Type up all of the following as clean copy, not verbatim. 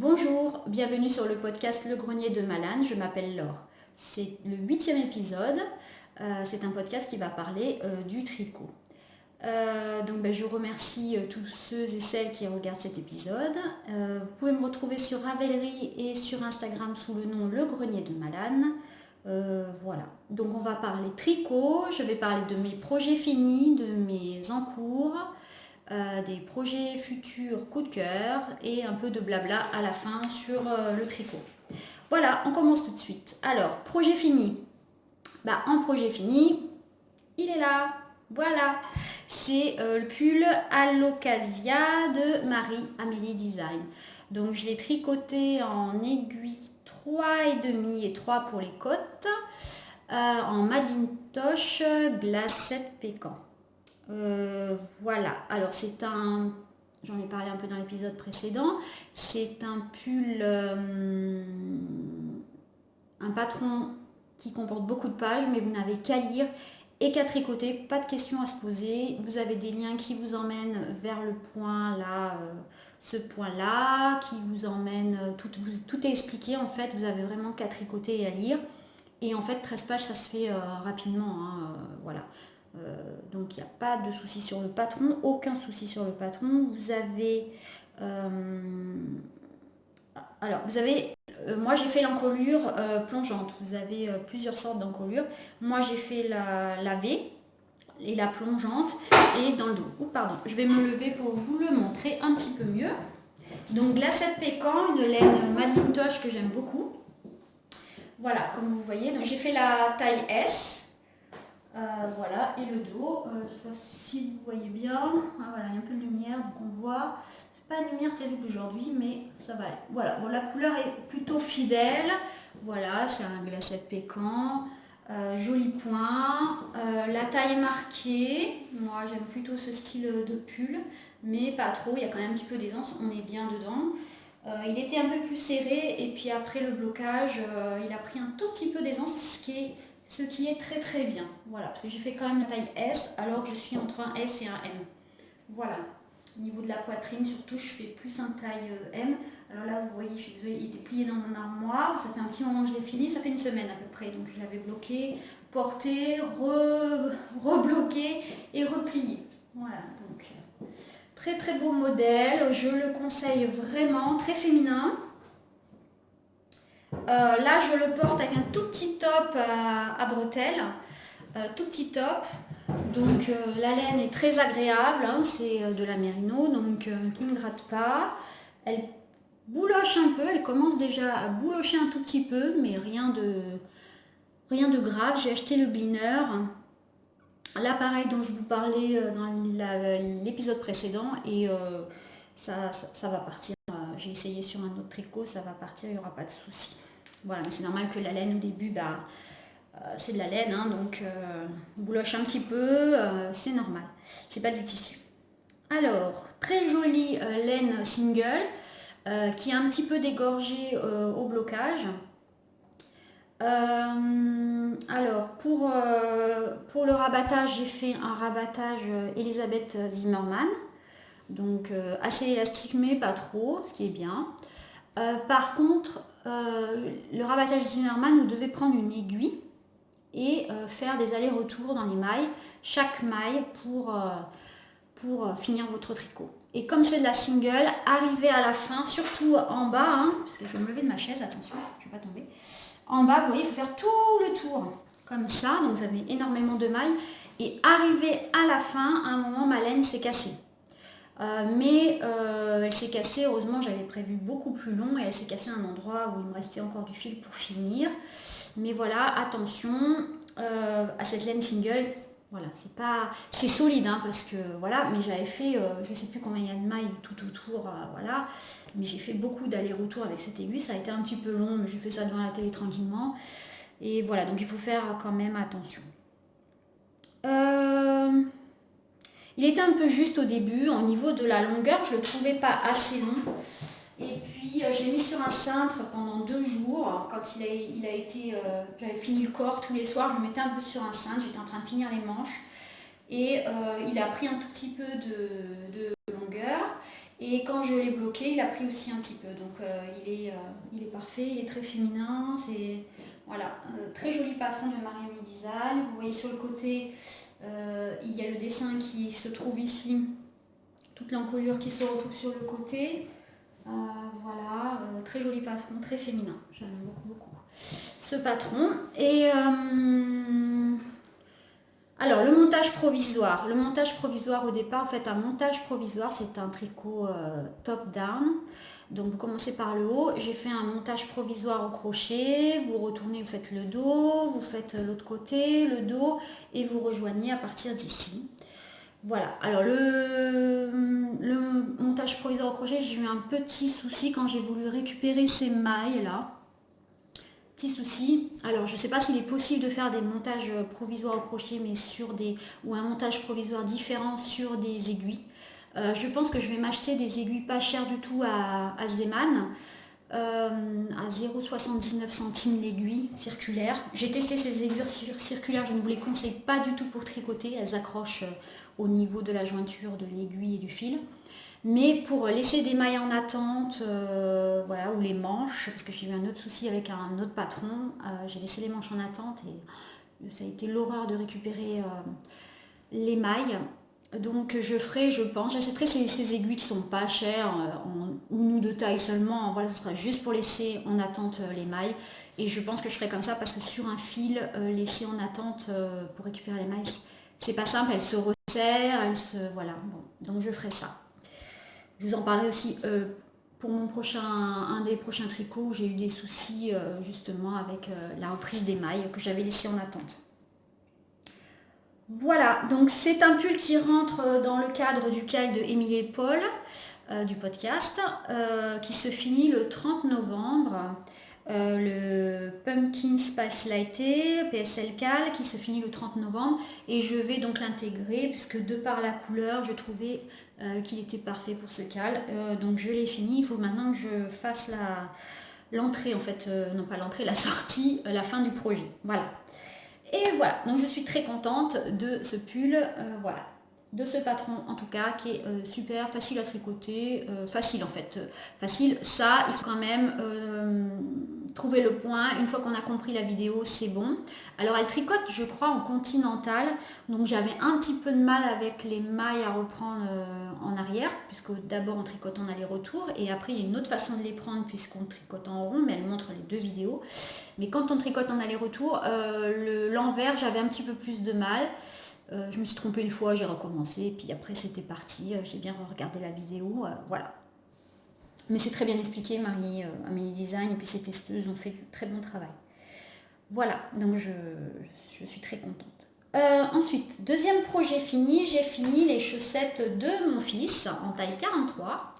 Bonjour, bienvenue sur le podcast Le Grenier de Malane, je m'appelle Laure. C'est le 8e épisode, c'est un podcast qui va parler du tricot. Je remercie tous ceux et celles qui regardent cet épisode. Vous pouvez me retrouver sur Ravelry et sur Instagram sous le nom Le Grenier de Malane. Voilà, donc on va parler tricot, je vais parler de mes projets finis, de mes en cours, des projets futurs coup de cœur et un peu de blabla à la fin sur le tricot. Voilà, on commence tout de suite. Alors, projet fini. En projet fini, il est là. Voilà. C'est le pull Alocasia de Marie-Amélie Design. Donc, je l'ai tricoté en aiguille 3,5 et 3 pour les côtes, en Madelinetosh glacette pécan. Voilà, alors j'en ai parlé un peu dans l'épisode précédent, c'est un pull, un patron qui comporte beaucoup de pages, mais vous n'avez qu'à lire et qu'à tricoter, pas de questions à se poser. Vous avez des liens qui vous emmènent vers le point là, ce point-là, qui vous emmène, tout est expliqué en fait, vous avez vraiment qu'à tricoter et à lire. Et en fait, 13 pages, ça se fait rapidement, voilà. Donc il n'y a pas de souci sur le patron, aucun souci sur le patron. Vous avez moi j'ai fait l'encolure plongeante. Vous avez plusieurs sortes d'encolure. Moi j'ai fait la V et la plongeante et dans le dos. Je vais me lever pour vous le montrer un petit peu mieux. Donc glacette pécan, une laine Madelinetosh que j'aime beaucoup. Voilà, comme vous voyez, donc j'ai fait la taille S. Voilà, et le dos, je ne sais pas si vous voyez bien, voilà, il y a un peu de lumière, donc on voit, c'est pas une lumière terrible aujourd'hui, mais ça va aller. Voilà, bon, la couleur est plutôt fidèle, voilà, c'est un glacette pécan, joli point, la taille est marquée, moi j'aime plutôt ce style de pull, mais pas trop, il y a quand même un petit peu d'aisance, on est bien dedans. Il était un peu plus serré, et puis après le blocage, il a pris un tout petit peu d'aisance, ce qui est très très bien. Voilà, parce que j'ai fait quand même la taille S, alors que je suis entre un S et un M. Voilà. Au niveau de la poitrine, surtout, je fais plus un taille M. Alors là, vous voyez, je suis désolée, il était plié dans mon armoire. Ça fait un petit moment que je l'ai fini, ça fait une semaine à peu près. Donc je l'avais bloqué, porté, rebloqué et replié. Voilà, donc très très beau modèle. Je le conseille vraiment, très féminin. Là, je le porte avec un tout petit top à bretelles, tout petit top. Donc la laine est très agréable, hein, c'est de la mérino, donc qui ne gratte pas. Elle bouloche un peu, elle commence déjà à boulocher un tout petit peu, mais rien de grave. J'ai acheté le gleaner, l'appareil dont je vous parlais dans l'épisode précédent, et ça va partir. J'ai essayé sur un autre tricot, ça va partir, il n'y aura pas de souci. Voilà, mais c'est normal que la laine au début, c'est de la laine, hein, donc bouloche un petit peu, c'est normal. C'est pas du tissu. Alors, très jolie laine single qui est un petit peu dégorgée au blocage. Alors, pour le rabattage, j'ai fait un rabattage Elisabeth Zimmermann. Donc assez élastique mais pas trop, ce qui est bien. Par contre, le rabattage Zimmermann, vous devez prendre une aiguille et faire des allers-retours dans les mailles, chaque maille pour finir votre tricot. Et comme c'est de la single, arrivez à la fin, surtout en bas, hein, parce que je vais me lever de ma chaise, attention, je ne vais pas tomber. En bas, vous voyez, il faut faire tout le tour, comme ça, donc vous avez énormément de mailles. Et arrivé à la fin, à un moment, ma laine s'est cassée. Elle s'est cassée, heureusement j'avais prévu beaucoup plus long et elle s'est cassée à un endroit où il me restait encore du fil pour finir. Mais voilà, attention à cette laine single, voilà, c'est solide hein, parce que voilà, mais j'avais fait, je sais plus combien il y a de mailles tout autour, voilà, mais j'ai fait beaucoup d'allers-retours avec cette aiguille, ça a été un petit peu long, mais j'ai fait ça devant la télé tranquillement. Et voilà, donc il faut faire quand même attention. Il était un peu juste au début, au niveau de la longueur, je ne le trouvais pas assez long. Et puis je l'ai mis sur un cintre pendant 2 jours. Quand il a été, j'avais fini le corps tous les soirs, je le mettais un peu sur un cintre, j'étais en train de finir les manches. Et il a pris un tout petit peu de longueur. Et quand je l'ai bloqué, il a pris aussi un petit peu. Donc il est parfait, il est très féminin. C'est voilà, très joli patron de Mariami Design. Vous voyez sur le côté, il y a le dessin qui se trouve ici, toute l'encolure qui se retrouve sur le côté. Voilà, très joli patron, très féminin. J'aime beaucoup, beaucoup ce patron. Et alors, le montage provisoire. Le montage provisoire au départ, en fait, un montage provisoire, c'est un tricot top-down. Donc, vous commencez par le haut. J'ai fait un montage provisoire au crochet. Vous retournez, vous faites le dos, vous faites l'autre côté, le dos, et vous rejoignez à partir d'ici. Voilà. Alors, le montage provisoire au crochet, j'ai eu un petit souci quand j'ai voulu récupérer ces mailles-là. Petit souci. Alors, je ne sais pas s'il est possible de faire des montages provisoires au crochet, mais ou un montage provisoire différent sur des aiguilles. Je pense que je vais m'acheter des aiguilles pas chères du tout à Zeman, à 0,79 centimes l'aiguille circulaire. J'ai testé ces aiguilles circulaires, je ne vous les conseille pas du tout pour tricoter. Elles accrochent au niveau de la jointure de l'aiguille et du fil. Mais pour laisser des mailles en attente, voilà, ou les manches, parce que j'ai eu un autre souci avec un autre patron, j'ai laissé les manches en attente et ça a été l'horreur de récupérer les mailles. Donc je ferai, je pense, j'achèterai ces aiguilles qui sont pas chères, en une ou deux tailles seulement. Voilà, ce sera juste pour laisser en attente les mailles. Et je pense que je ferai comme ça parce que sur un fil, laisser en attente pour récupérer les mailles, c'est pas simple, elles se resserrent, voilà. Bon, donc je ferai ça. Je vous en parlerai aussi pour un des prochains tricots où j'ai eu des soucis justement avec la reprise des mailles que j'avais laissées en attente. Voilà, donc c'est un pull qui rentre dans le cadre du cal de Émilie et Paul du podcast qui se finit le 30 novembre. Le Pumpkin Spice Latte PSL Cal qui se finit le 30 novembre et je vais donc l'intégrer puisque de par la couleur je trouvais qu'il était parfait pour ce cal, donc je l'ai fini. Il faut maintenant que je fasse l'entrée en fait, non pas l'entrée, la sortie, la fin du projet, voilà. Et voilà, donc je suis très contente de ce pull, voilà, de ce patron en tout cas qui est super facile à tricoter, facile en fait, facile. Ça, il faut quand même trouver le point. Une fois qu'on a compris la vidéo, c'est bon. Alors elle tricote, je crois, en continental, donc j'avais un petit peu de mal avec les mailles à reprendre en arrière, puisque d'abord on tricote en aller-retour et après il y a une autre façon de les prendre puisqu'on tricote en rond, mais elle montre les deux vidéos. Mais quand on tricote en aller-retour, l'envers, j'avais un petit peu plus de mal. Je me suis trompée une fois, j'ai recommencé, et puis après c'était parti. J'ai bien regardé la vidéo, voilà. Mais c'est très bien expliqué, Amélie Design, et puis ces testeuses ont fait du très bon travail. Voilà, donc je suis très contente. Ensuite, deuxième projet fini, j'ai fini les chaussettes de mon fils en taille 43.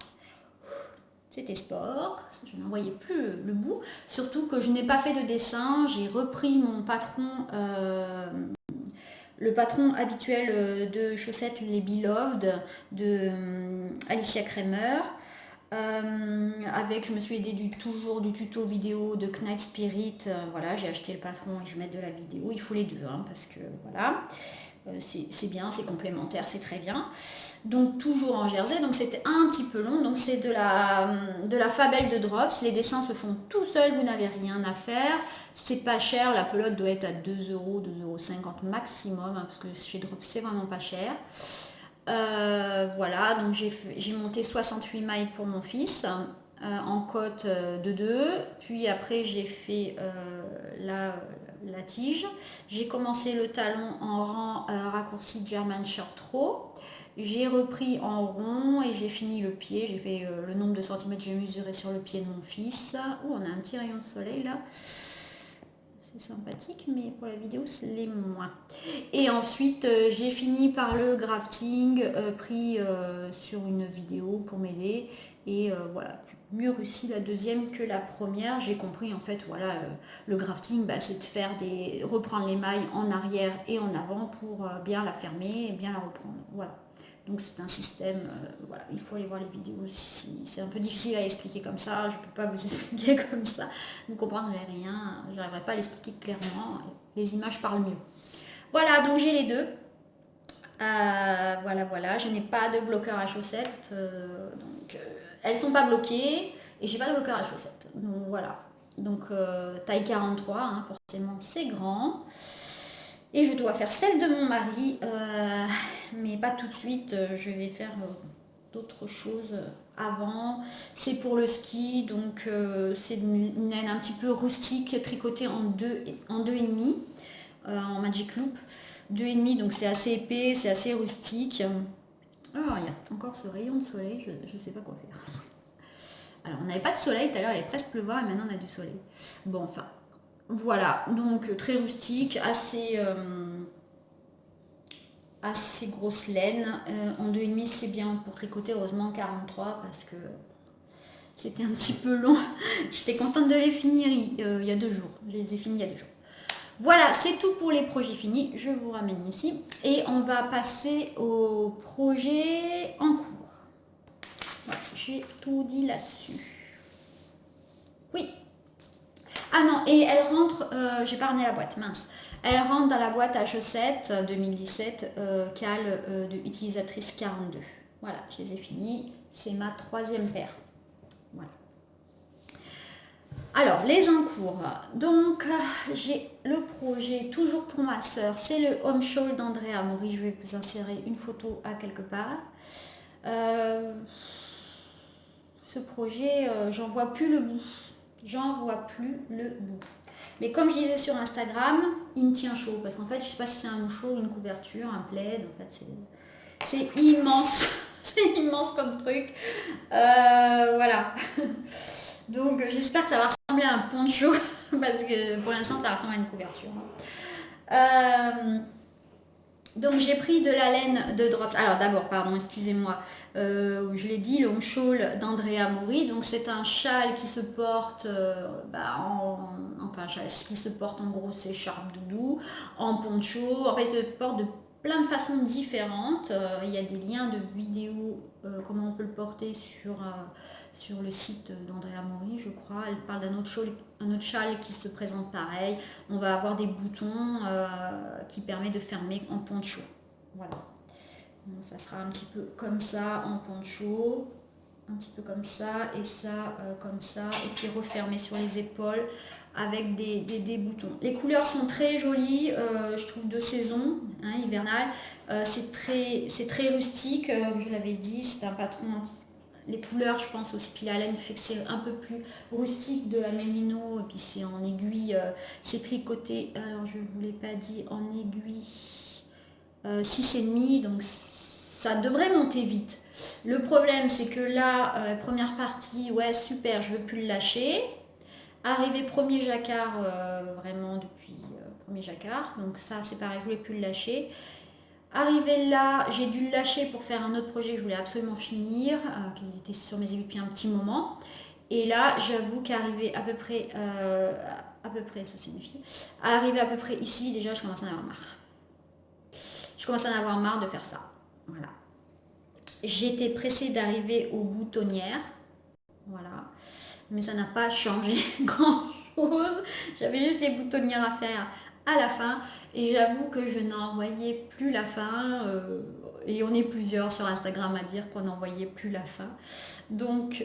C'était sport, je n'en voyais plus le bout, surtout que je n'ai pas fait de dessin, j'ai repris mon patron, le patron habituel de chaussettes, les Beloved de Alicia Kramer, je me suis aidée toujours du tuto vidéo de Knight Spirit, voilà, j'ai acheté le patron et je vais mettre de la vidéo, il faut les deux, hein, parce que voilà, c'est bien, c'est complémentaire, c'est très bien. Donc toujours en jersey, donc c'était un petit peu long, donc c'est de la Fabel de Drops, les dessins se font tout seuls, vous n'avez rien à faire, c'est pas cher, la pelote doit être à 2 €, 2,50 € maximum, hein, parce que chez Drops c'est vraiment pas cher. Voilà, donc j'ai monté 68 mailles pour mon fils, en cote de 2, puis après j'ai fait la tige, j'ai commencé le talon en rang raccourci German Short Row. J'ai repris en rond et j'ai fini le pied. J'ai fait le nombre de centimètres que j'ai mesuré sur le pied de mon fils. Oh, on a un petit rayon de soleil là. C'est sympathique, mais pour la vidéo, c'est les moins. Et ensuite, j'ai fini par le grafting pris sur une vidéo pour m'aider. Et voilà, mieux réussi la deuxième que la première. J'ai compris en fait, voilà, le grafting, c'est de reprendre les mailles en arrière et en avant pour bien la fermer et bien la reprendre. Voilà. Donc c'est un système, voilà, il faut aller voir les vidéos si c'est un peu difficile à expliquer comme ça, je ne peux pas vous expliquer comme ça, vous ne comprendrez rien, je n'arriverai pas à l'expliquer clairement, les images parlent mieux. Voilà, donc j'ai les deux. Voilà, je n'ai pas de bloqueur à chaussettes, donc elles sont pas bloquées et j'ai pas de bloqueur à chaussettes. Donc voilà, donc taille 43, hein, forcément c'est grand. Et je dois faire celle de mon mari, mais pas tout de suite, je vais faire d'autres choses avant. C'est pour le ski, donc c'est une laine un petit peu rustique, tricotée en deux et demi, en Magic Loop. 2,5, donc c'est assez épais, c'est assez rustique. Alors il y a encore ce rayon de soleil, je ne sais pas quoi faire. Alors on n'avait pas de soleil tout à l'heure, il allait presque pleuvoir et maintenant on a du soleil. Bon enfin, voilà, donc très rustique, assez grosse laine. En 2,5 c'est bien pour tricoter, heureusement 43 parce que c'était un petit peu long. J'étais contente de les finir il y a 2 jours. Je les ai finis il y a 2 jours. Voilà, c'est tout pour les projets finis. Je vous ramène ici et on va passer au projet en cours. Voilà, j'ai tout dit là-dessus. Oui. Ah non, et elle rentre, j'ai pas ramené la boîte, mince. Elle rentre dans la boîte à chaussettes 2017, cale de utilisatrice 42. Voilà, je les ai finis. C'est ma 3e paire. Voilà. Alors, les encours. Donc, j'ai le projet, toujours pour ma soeur, c'est le Home Shawl d'Andrea Mori. Je vais vous insérer une photo à quelque part. Ce projet, j'en vois plus le bout. J'en vois plus le bout. Mais comme je disais sur Instagram, il me tient chaud. Parce qu'en fait, je ne sais pas si c'est un chaud, une couverture, un plaid. En fait, c'est immense. C'est immense comme truc. Voilà. Donc j'espère que ça va ressembler à un poncho parce que pour l'instant ça ressemble à une couverture. Donc j'ai pris de la laine de Drops. Alors d'abord, pardon, excusez-moi, je l'ai dit, le Home Shawl d'Andrea Mori. Donc c'est un châle qui se porte, qui se porte en gros, c'est écharpe doudou, en poncho. En fait, il se porte de plein de façons différentes. Il y a des liens de vidéos, comment on peut le porter sur le site d'Andrea Mori, je crois. Elle parle d'un autre châle qui se présente pareil. On va avoir des boutons qui permettent de fermer en poncho. Voilà. Donc, ça sera un petit peu comme ça en poncho. Un petit peu comme ça et ça comme ça. Et puis refermé sur les épaules avec des boutons. Les couleurs sont très jolies, je trouve, de saison, hein, hivernale. C'est très rustique, je l'avais dit, c'est un patron. Les couleurs, je pense aussi, puis la laine fait que c'est un peu plus rustique de la mérino, et puis c'est en aiguille, c'est tricoté, alors je ne vous l'ai pas dit, en aiguille 6,5, donc ça devrait monter vite. Le problème, c'est que là, première partie, ouais, super, je ne veux plus le lâcher. Arrivé premier jacquard, vraiment depuis premier jacquard, donc ça c'est pareil, je ne voulais plus le lâcher. Arrivé là, j'ai dû le lâcher pour faire un autre projet que je voulais absolument finir, qui était sur mes aiguilles depuis un petit moment. Et là, j'avoue qu'arrivé à peu près, ça signifie, arrivé à peu près ici, déjà je commence à en avoir marre. Je commence à en avoir marre de faire ça. Voilà. J'étais pressée d'arriver aux boutonnières. Voilà. Mais ça n'a pas changé grand chose. J'avais juste des boutonnières à faire à la fin et j'avoue que je n'en voyais plus la fin et on est plusieurs sur Instagram à dire qu'on n'en voyait plus la fin. Donc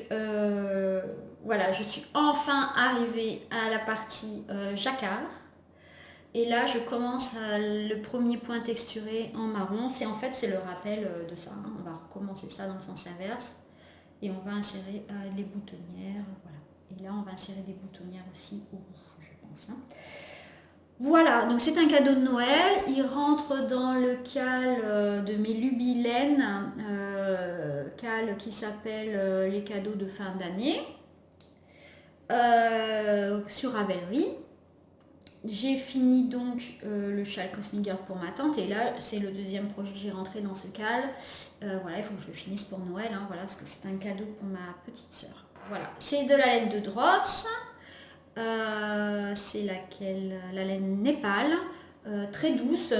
voilà, je suis enfin arrivée à la partie jacquard et là je commence le premier point texturé en marron. C'est le rappel de ça, hein. On va recommencer ça dans le sens inverse et on va insérer les boutonnières, voilà. Et là on va insérer des boutonnières aussi au bout, je pense, hein. Voilà, donc c'est un cadeau de Noël. Il rentre dans le cal de mes lubies laine, cal qui s'appelle les cadeaux de fin d'année, sur Ravelry. J'ai fini donc le châle Cosmic Girl pour ma tante et là c'est le deuxième projet que j'ai rentré dans ce cal. Voilà, il faut que je le finisse pour Noël, hein, voilà, parce que c'est un cadeau pour ma petite sœur. Voilà, c'est de la laine de Drops. C'est laquelle, la laine Népal, très douce,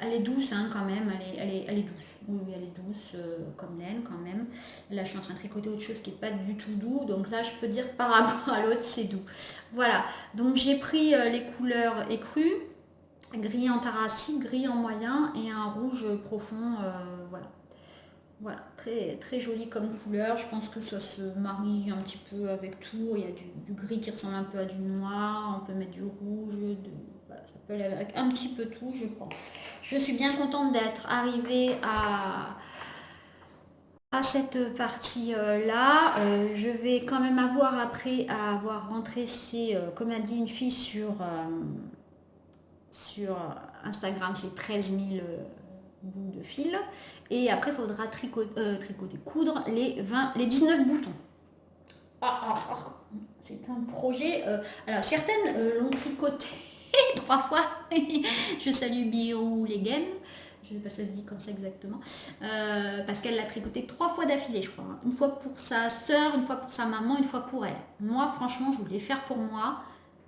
elle est douce, hein, quand même, elle est douce, oui elle est douce comme laine quand même. Là je suis en train de tricoter autre chose qui n'est pas du tout doux, donc là je peux dire par rapport à l'autre c'est doux. Voilà, donc j'ai pris les couleurs écrues, gris anthracite, gris en moyen et un rouge profond, voilà. Voilà, très, très joli comme couleur. Je pense que ça se marie un petit peu avec tout. Il y a du gris qui ressemble un peu à du noir. On peut mettre du rouge. Voilà, ça peut aller avec un petit peu tout, je pense. Je suis bien contente d'être arrivée à cette partie-là. Je vais quand même avoir, après avoir rentré comme a dit une fille sur Instagram, c'est 13 000 bouts de fil. Et après, il faudra tricoter, coudre les 19 boutons. C'est un projet. Alors, certaines l'ont tricoté 3 fois. Je salue Birou les Games. Je ne sais pas si ça se dit comme ça exactement. Parce qu'elle l'a tricoté 3 fois d'affilée, je crois. Une fois pour sa soeur, une fois pour sa maman, une fois pour elle. Moi, franchement, je voulais faire pour moi.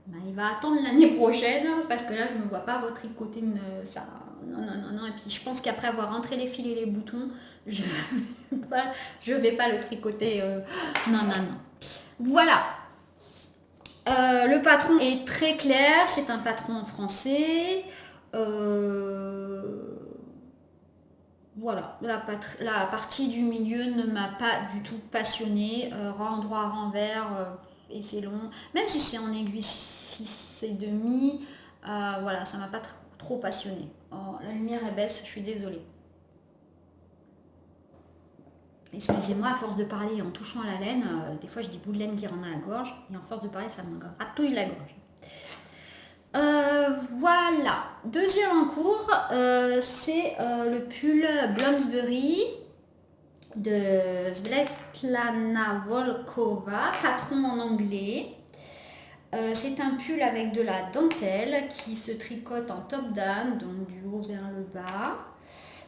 Ben, il va attendre l'année prochaine parce que là je me vois pas retricoter ça. Non. Et puis je pense qu'après avoir rentré les fils et les boutons, je vais pas le tricoter. Non. Voilà. Le patron est très clair, c'est un patron en français. Voilà, la partie du milieu ne m'a pas du tout passionnée. Endroit, renvers, et c'est long. Même si c'est en aiguille 6,5, voilà, ça m'a pas trop passionnée. Oh, la lumière est baisse, je suis désolée. Excusez-moi, à force de parler en touchant à la laine, des fois je dis bout de laine qui rentre à la gorge, et en force de parler, ça me gratouille la gorge. Voilà, deuxième en cours, c'est le pull Bloomsbury de Svetlana Volkova, patron en anglais. C'est un pull avec de la dentelle qui se tricote en top-down, donc du haut vers le bas.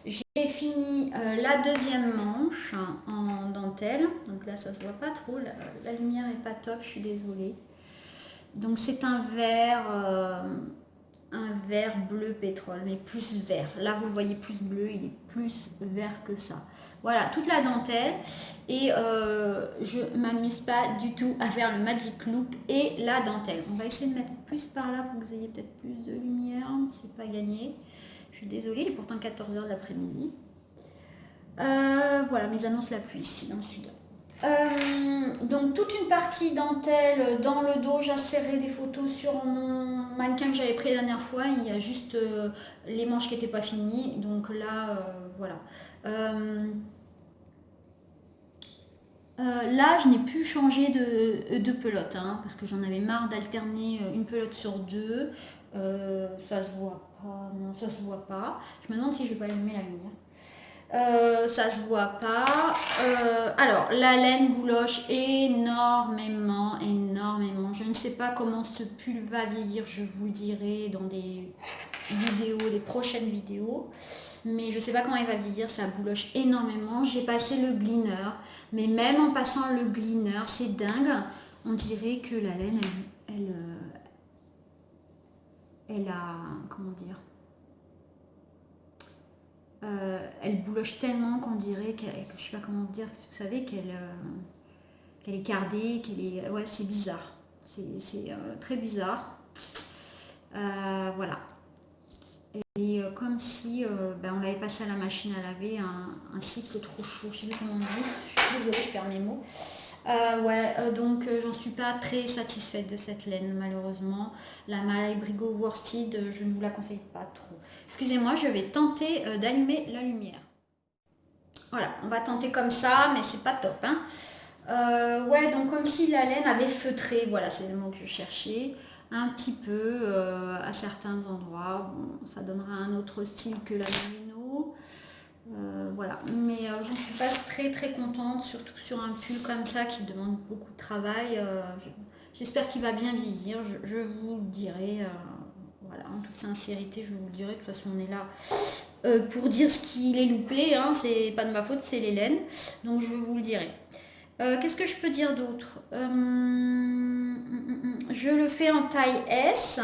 J'ai fini la deuxième manche en dentelle, donc là ça se voit pas trop, la lumière est pas top, je suis désolée. Donc c'est un vert bleu pétrole, mais plus vert. Là vous le voyez plus bleu, il est plus vert que ça. Voilà, toute la dentelle. Et je m'amuse pas du tout à faire le magic loop et la dentelle. On va essayer de mettre plus par là pour que vous ayez peut-être plus de lumière. C'est pas gagné. Je suis désolée, il est pourtant 14h de l'après-midi. Voilà, mes annonces la pluie ici dans le sud. Donc toute une partie dentelle dans le dos, j'insérerai des photos sur mon mannequin que j'avais pris la dernière fois, il y a juste les manches qui n'étaient pas finies, donc là voilà. Là je n'ai plus changé de pelote, hein, parce que j'en avais marre d'alterner une pelote sur deux. Ça se voit pas, non ça se voit pas. Je me demande si je vais pas allumer la lumière. Ça se voit pas. Alors, la laine bouloche énormément. Je ne sais pas comment ce pull va vieillir, je vous le dirai dans des prochaines vidéos. Mais je ne sais pas comment il va vieillir, ça bouloche énormément. J'ai passé le gleaner, mais même en passant le gleaner, c'est dingue. On dirait que la laine, elle a, comment dire, elle bouloche tellement qu'on dirait je sais pas comment dire, vous savez qu'elle est cardée, ouais, c'est bizarre, c'est très bizarre. Voilà, elle est comme si on l'avait passé à la machine à laver, un cycle trop chaud, je sais pas comment on dit, je suis désolée, je perds mes mots. Donc j'en suis pas très satisfaite de cette laine malheureusement. La Malay Brigo Worsted, je ne vous la conseille pas trop. Excusez-moi, je vais tenter d'allumer la lumière. Voilà, on va tenter comme ça, mais c'est pas top, hein. Ouais, donc comme si la laine avait feutré, voilà, c'est le mot que je cherchais, un petit peu à certains endroits. Bon, ça donnera un autre style que la merino. Voilà, mais j'en suis pas très très contente, surtout sur un pull comme ça qui demande beaucoup de travail. J'espère qu'il va bien vieillir, je vous le dirai. Voilà, en toute sincérité, je vous le dirai. De toute façon, on est là pour dire ce qu'il est loupé, hein, c'est pas de ma faute, c'est les laines, donc je vous le dirai. Qu'est-ce que je peux dire d'autre? Je le fais en taille S.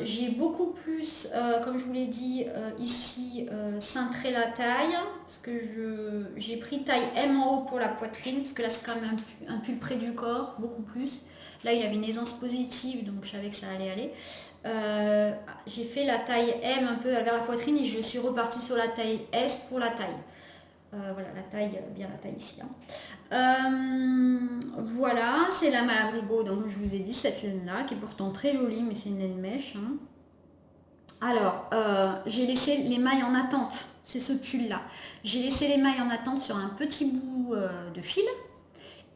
J'ai beaucoup plus, comme je vous l'ai dit ici, cintré la taille, parce que j'ai pris taille M en haut pour la poitrine, parce que là c'est quand même un pull près du corps, beaucoup plus. Là, il avait une aisance positive, donc je savais que ça allait aller. J'ai fait la taille M un peu vers la poitrine et je suis repartie sur la taille S pour la taille. Voilà, la taille, bien la taille ici. Hein. Voilà, c'est la Malabrigo, donc je vous ai dit cette laine-là, qui est pourtant très jolie, mais c'est une laine mèche. Hein. Alors, j'ai laissé les mailles en attente, c'est ce pull-là. J'ai laissé les mailles en attente sur un petit bout de fil.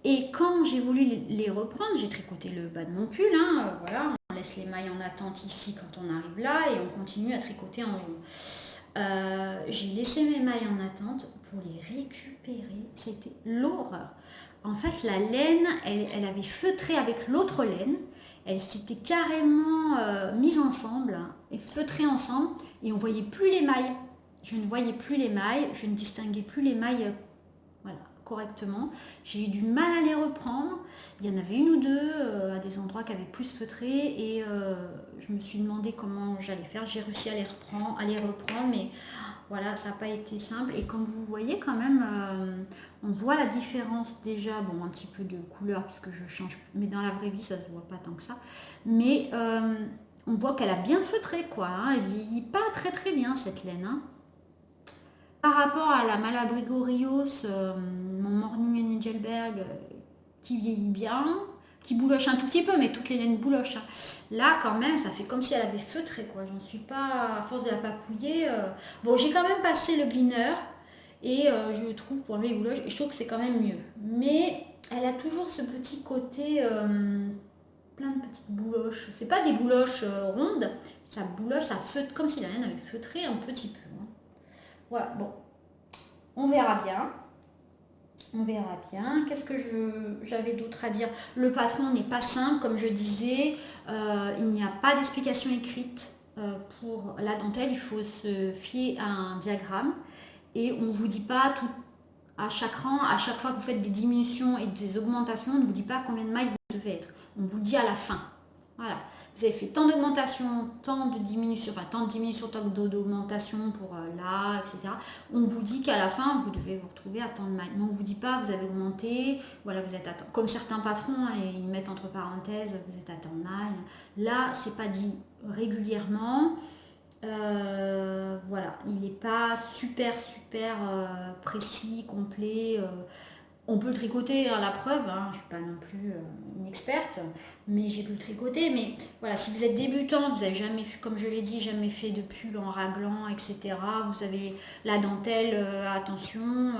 Et quand j'ai voulu les reprendre, j'ai tricoté le bas de mon pull. Hein, voilà, on laisse les mailles en attente ici quand on arrive là et on continue à tricoter en haut. J'ai laissé mes mailles en attente pour les récupérer. C'était l'horreur. En fait, la laine, elle avait feutré avec l'autre laine. Elle s'était carrément mise ensemble et feutrée ensemble et on ne voyait plus les mailles. Je ne voyais plus les mailles, je ne distinguais plus les mailles voilà, correctement. J'ai eu du mal à les reprendre. Il y en avait une ou deux à des endroits qui avaient plus feutré et je me suis demandé comment j'allais faire. J'ai réussi à les reprendre, mais voilà, ça n'a pas été simple. Et comme vous voyez quand même, on voit la différence déjà, bon, un petit peu de couleur puisque je change, mais dans la vraie vie ça se voit pas tant que ça. Mais on voit qu'elle a bien feutré quoi. Hein. Elle vieillit pas très très bien cette laine. Hein. Par rapport à la Malabrigo Rios, mon Morning Angelberg, qui vieillit bien, qui bouloche un tout petit peu, mais toutes les laines boulochent. Hein. Là, quand même, ça fait comme si elle avait feutré, quoi. J'en suis pas, à force de la papouiller. Bon, j'ai quand même passé le gleaner, et je trouve, pour enlever les bouloches, et je trouve que c'est quand même mieux. Mais elle a toujours ce petit côté, plein de petites bouloches. C'est pas des bouloches rondes, ça bouloche, ça feutre, comme si la laine avait feutré un petit peu. Hein. Voilà, bon, on verra bien. On verra bien. Qu'est-ce que j'avais d'autre à dire? Le patron n'est pas simple, comme je disais. Il n'y a pas d'explication écrite pour la dentelle. Il faut se fier à un diagramme. Et on ne vous dit pas tout à chaque rang, à chaque fois que vous faites des diminutions et des augmentations, on ne vous dit pas combien de mailles vous devez être. On vous le dit à la fin. Voilà. Vous avez fait tant d'augmentation, tant de diminution, enfin tant de diminution, tant d'augmentation pour là, etc. On vous dit qu'à la fin, vous devez vous retrouver à tant de mailles. Mais on ne vous dit pas, vous avez augmenté, voilà, vous êtes à tant. Comme certains patrons, hein, ils mettent entre parenthèses, vous êtes à tant de mailles. Là, c'est pas dit régulièrement. Voilà, il n'est pas super précis, complet. On peut le tricoter à la preuve, hein, je ne suis pas non plus une experte, mais j'ai pu le tricoter. Mais voilà, si vous êtes débutant, vous n'avez jamais fait, comme je l'ai dit, jamais fait de pull en raglan, etc. Vous avez la dentelle, attention,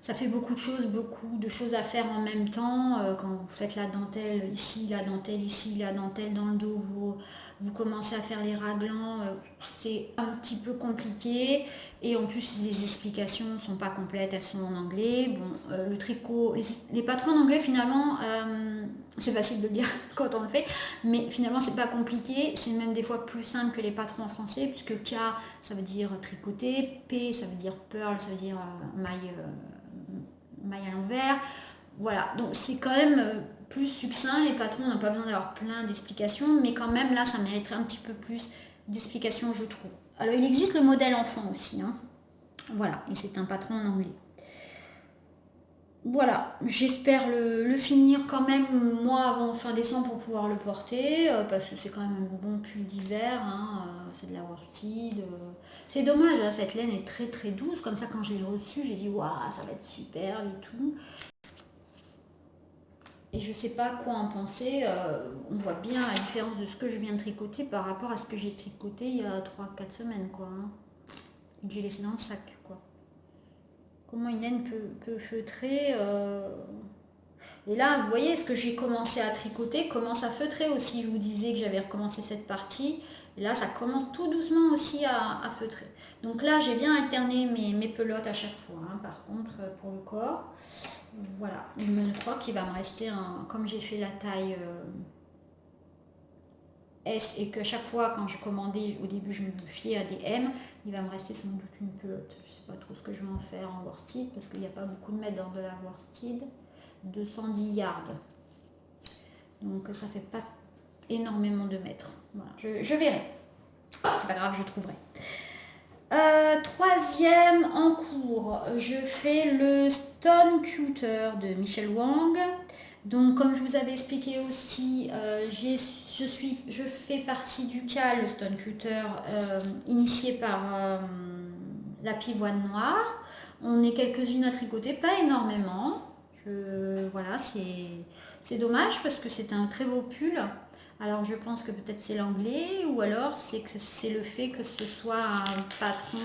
ça fait beaucoup de choses à faire en même temps. Quand vous faites la dentelle ici, la dentelle ici, la dentelle dans le dos, vous commencez à faire les raglans, c'est un petit peu compliqué. Et en plus, les explications ne sont pas complètes, elles sont en anglais. Bon, le tricot, les patrons en anglais, finalement, c'est facile de le dire quand on le fait, mais finalement, c'est pas compliqué. C'est même des fois plus simple que les patrons en français, puisque K, ça veut dire tricoter, P, ça veut dire pearl, ça veut dire maille à l'envers. Voilà, donc c'est quand même plus succinct. Les patrons n'ont pas besoin d'avoir plein d'explications, mais quand même, là, ça mériterait un petit peu plus d'explications, je trouve. Alors, il existe le modèle enfant aussi. Hein. Voilà, et c'est un patron en anglais. Voilà, j'espère le finir quand même, moi, avant fin décembre pour pouvoir le porter, parce que c'est quand même un bon pull d'hiver, hein, c'est de la worsted. C'est dommage, hein, cette laine est très très douce, comme ça quand je l'ai reçue, j'ai dit, waouh, ça va être super et tout. Et je sais pas quoi en penser, on voit bien la différence de ce que je viens de tricoter par rapport à ce que j'ai tricoté il y a 3-4 semaines, quoi. Hein, et que j'ai laissé dans le sac, quoi. Comment une laine peut feutrer. Et là, vous voyez, ce que j'ai commencé à tricoter commence à feutrer aussi. Je vous disais que j'avais recommencé cette partie. Et là, ça commence tout doucement aussi à feutrer. Donc là, j'ai bien alterné mes pelotes à chaque fois. Hein, par contre, pour le corps, voilà. Je crois qu'il va me rester un... Comme j'ai fait la taille S et que chaque fois, quand je commandais, au début, je me fiais à des M, il va me rester sans doute une pelote. Je ne sais pas trop ce que je vais en faire en worsted parce qu'il n'y a pas beaucoup de mètres dans de la worsted. 210 yards. Donc ça fait pas énormément de mètres. Voilà, je verrai. C'est pas grave, je trouverai. Troisième en cours, je fais le Stone Cutter de Michel Wang. Donc comme je vous avais expliqué aussi, je fais partie du CAL, le Stone Cutter, initié par la Pivoine Noire. On est quelques-unes à tricoter, pas énormément. Voilà, c'est dommage parce que c'est un très beau pull. Alors je pense que peut-être c'est l'anglais ou alors c'est le fait que ce soit un patron,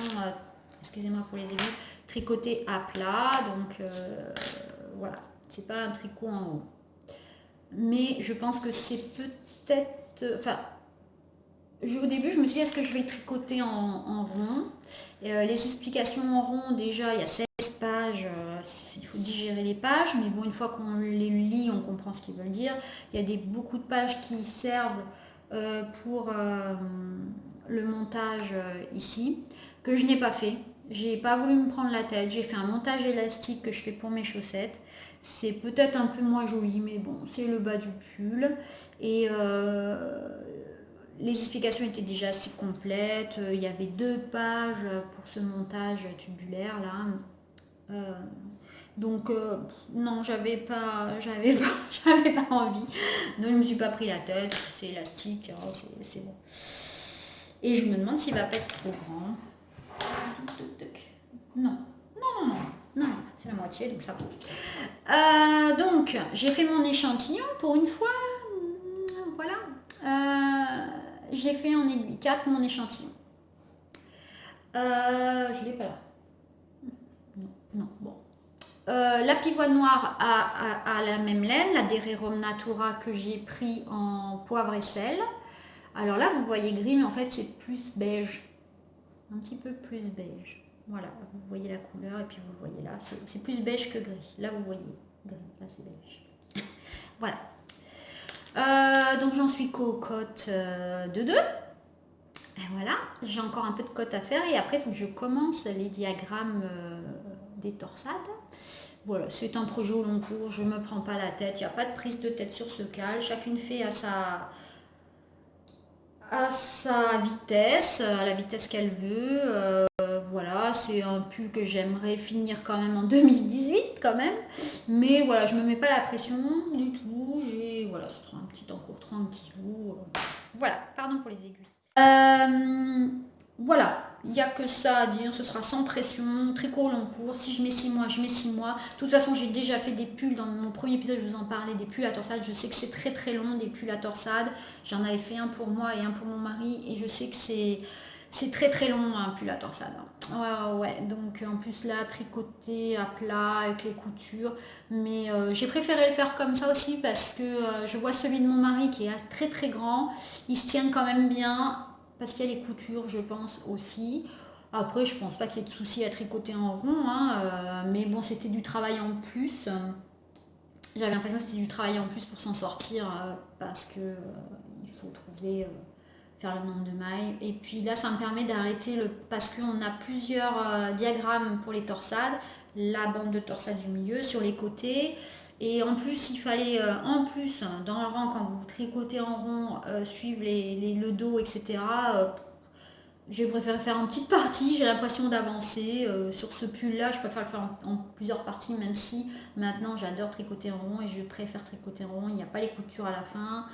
excusez-moi pour les aiguilles, tricoté à plat. Donc voilà, c'est pas un tricot en haut. Mais je pense que c'est peut-être... Enfin, au début, je me suis dit, est-ce que je vais tricoter en rond? Les explications en rond, déjà, il y a 16 pages, il faut digérer les pages, mais bon, une fois qu'on les lit, on comprend ce qu'ils veulent dire. Il y a beaucoup de pages qui servent pour le montage ici, que je n'ai pas fait. J'ai pas voulu me prendre la tête, j'ai fait un montage élastique que je fais pour mes chaussettes. C'est peut-être un peu moins joli, mais bon, c'est le bas du pull. Et les explications étaient déjà assez complètes. Il y avait 2 pages pour ce montage tubulaire là. Donc non, j'avais pas envie. Donc je me suis pas pris la tête. C'est élastique, hein, c'est bon. Et je me demande s'il va pas être trop grand. Non, non, non, non, non, c'est la moitié, donc ça va. Donc j'ai fait mon échantillon pour une fois. Voilà. J'ai fait en aiguille 4 mon échantillon. Je l'ai pas là. Non, non, bon. La pivoine noire a la même laine, la Dererum Natura que j'ai pris en poivre et sel. Alors là, vous voyez gris, mais en fait, c'est plus beige. Un petit peu plus beige. Voilà, vous voyez la couleur et puis vous voyez là, c'est plus beige que gris. Là, vous voyez gris, là, c'est beige. Voilà. Donc j'en suis qu'au cote de 2. Et voilà, j'ai encore un peu de cote à faire et après il faut que je commence les diagrammes des torsades. Voilà, c'est un projet au long cours, je ne me prends pas la tête, il n'y a pas de prise de tête sur ce cal, chacune fait à sa vitesse, à la vitesse qu'elle veut. Voilà, c'est un pull que j'aimerais finir quand même en 2018 quand même. Mais voilà, je me mets pas la pression du tout. Voilà, ce sera un petit encours tranquillou. Voilà, pardon pour les aiguilles. Voilà, il n'y a que ça à dire, ce sera sans pression, tricot au long cours, si je mets 6 mois, je mets 6 mois. De toute façon, j'ai déjà fait des pulls, dans mon premier épisode, je vous en parlais, des pulls à torsade. Je sais que c'est très très long, des pulls à torsade. J'en avais fait un pour moi et un pour mon mari, et je sais que c'est très très long un pull à torsade. Ouais, donc en plus là, tricoté à plat avec les coutures. Mais j'ai préféré le faire comme ça aussi parce que je vois celui de mon mari qui est très très grand. Il se tient quand même bien parce qu'il y a les coutures, je pense aussi. Après, je pense pas qu'il y ait de souci à tricoter en rond, hein, mais bon, c'était du travail en plus. J'avais l'impression que c'était du travail en plus pour s'en sortir parce que il faut trouver, faire le nombre de mailles. Et puis là, ça me permet d'arrêter parce qu'on a plusieurs diagrammes pour les torsades, la bande de torsade du milieu, sur les côtés. Et en plus, il fallait, en plus, dans le rang, quand vous tricotez en rond, suivre le dos, etc. J'ai préféré faire en petite partie, j'ai l'impression d'avancer. Sur ce pull-là, je préfère le faire en plusieurs parties, même si maintenant j'adore tricoter en rond et je préfère tricoter en rond. Il n'y a pas les coutures à la fin.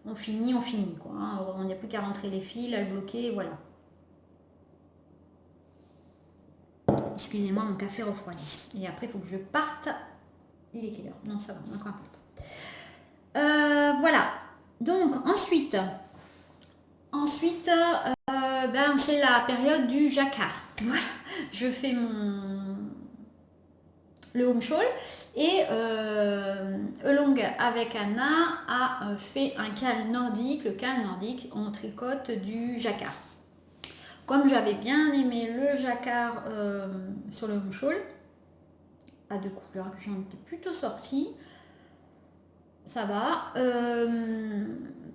On finit quoi. Hein. On n'y a plus qu'à rentrer les fils, à le bloquer, et voilà. Excusez-moi, mon café refroidit. Et après, il faut que je parte. Il est quelle heure? Non, ça va, on a encore un peu. Voilà. Donc, ensuite, c'est la période du jacquard. Voilà. Je fais le home shawl et Along avec Anna a fait un cal nordique. Le cal nordique, on tricote du jacquard. Comme j'avais bien aimé le jacquard sur le home shawl, à 2 couleurs, que j'en étais plutôt sortie, ça va.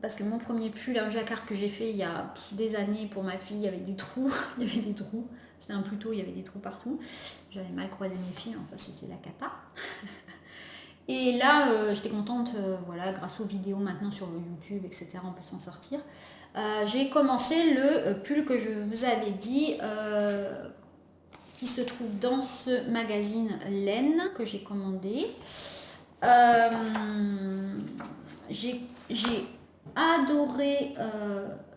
Parce que mon premier pull, un jacquard que j'ai fait il y a des années pour ma fille, il y avait des trous. Il y avait des trous. C'était un pluto, il y avait des trous partout. J'avais mal croisé mes fils, enfin c'était la cata. Et là, j'étais contente, voilà, grâce aux vidéos maintenant sur YouTube, etc., on peut s'en sortir. J'ai commencé le pull que je vous avais dit, qui se trouve dans ce magazine laine que j'ai commandé. Euh, j'ai adoré,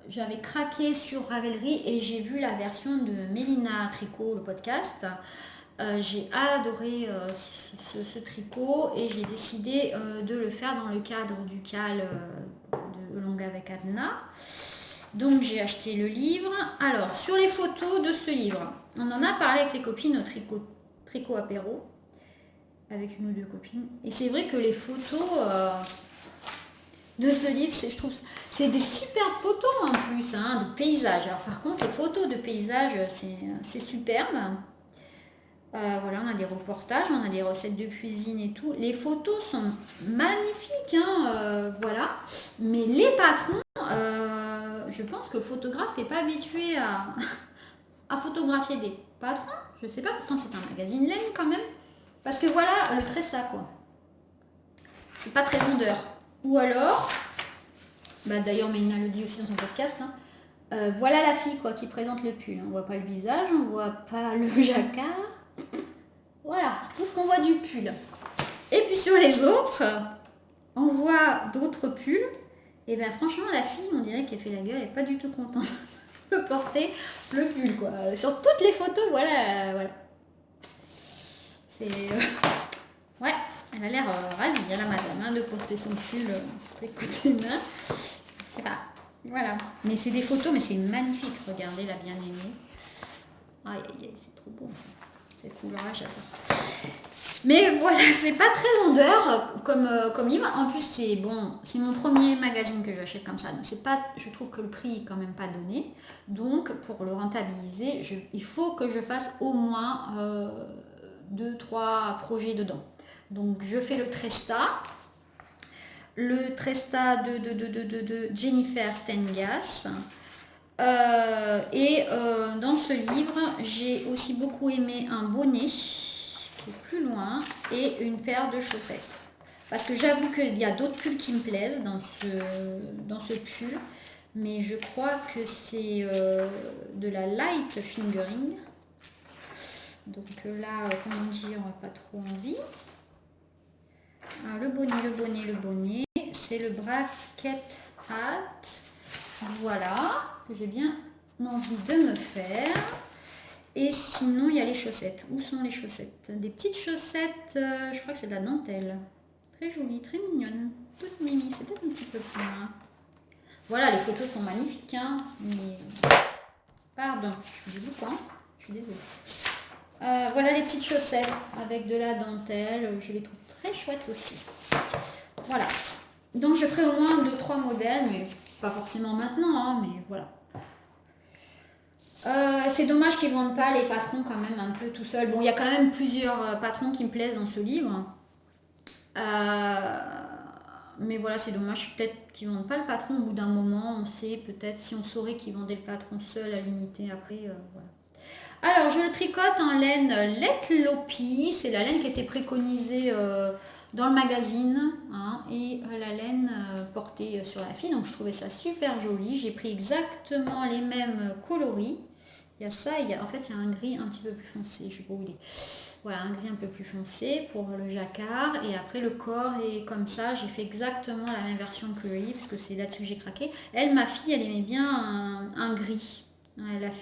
j'avais craqué sur Ravelry et j'ai vu la version de Mélina Tricot, le podcast. J'ai adoré ce tricot et j'ai décidé de le faire dans le cadre du CAL de Longue avec Adna. Donc j'ai acheté le livre. Alors sur les photos de ce livre, on en a parlé avec les copines au tricot apéro, avec une ou deux copines. Et c'est vrai que les photos de ce livre, je trouve, c'est des super photos en plus, hein, de paysages. Alors par contre, les photos de paysages, c'est superbe. Voilà, on a des reportages, on a des recettes de cuisine et tout. Les photos sont magnifiques, hein, voilà. Mais les patrons, je pense que le photographe n'est pas habitué à photographier des patrons. Je sais pas, pourtant c'est un magazine laine quand même. Parce que voilà, le tressa quoi. C'est pas très vendeur. Ou alors, bah d'ailleurs Mélina le dit aussi dans son podcast, hein, voilà la fille quoi qui présente le pull. On voit pas le visage, on voit pas le jacquard. Voilà, c'est tout ce qu'on voit du pull. Et puis sur les autres, on voit d'autres pulls. Et bien franchement, la fille, on dirait qu'elle fait la gueule, elle n'est pas du tout contente de porter le pull, quoi. Sur toutes les photos, voilà. C'est... ouais, elle a l'air ravie, la madame, hein, de porter son pull côté main. Je sais pas, voilà. Mais c'est des photos, mais c'est magnifique. Regardez la bien-aimée. Aïe, aïe, aïe, c'est trop beau, ça. C'est cool, j'adore. Mais voilà, c'est pas très vendeur comme livre. En plus, c'est bon, c'est mon premier magazine que j'achète comme ça. Donc c'est pas, je trouve que le prix est quand même pas donné. Donc pour le rentabiliser, il faut que je fasse au moins 2-3 projets dedans. Donc je fais le Tresta. Le Tresta de Jennifer Stengas. Dans ce livre, j'ai aussi beaucoup aimé un bonnet qui est plus loin et une paire de chaussettes. Parce que j'avoue qu'il y a d'autres pulls qui me plaisent dans ce pull, mais je crois que c'est de la light fingering. Donc là, comment dire, pas trop envie. Alors, le bonnet, c'est le bracket hat. Voilà, que j'ai bien envie de me faire. Et sinon, il y a les chaussettes. Où sont les chaussettes? Des petites chaussettes, je crois que c'est de la dentelle. Très jolie, très mignonne. Toute mimi, c'est peut-être un petit peu plus loin. Voilà, les photos sont magnifiques, hein, mais... Pardon, j'ai boucan, je suis désolée. Voilà les petites chaussettes avec de la dentelle. Je les trouve très chouettes aussi. Voilà. Donc je ferai au moins 2-3 modèles, mais pas forcément maintenant, hein, mais voilà. C'est dommage qu'ils ne vendent pas les patrons quand même un peu tout seuls. Bon, il y a quand même plusieurs patrons qui me plaisent dans ce livre. Mais voilà, c'est dommage. Peut-être qu'ils ne vendent pas le patron au bout d'un moment. On sait peut-être si on saurait qu'ils vendaient le patron seul à l'unité après. Voilà. Alors, je le tricote en laine Let Lopi. C'est la laine qui était préconisée dans le magazine, hein, et la laine portée sur la fille. Donc, je trouvais ça super joli. J'ai pris exactement les mêmes coloris. Il y a ça, en fait, il y a un gris un petit peu plus foncé. Je sais pas où il est. Voilà, un gris un peu plus foncé pour le jacquard. Et après, le corps est comme ça. J'ai fait exactement la même version que le livre, parce que c'est là-dessus que j'ai craqué. Elle, ma fille, elle aimait bien un gris.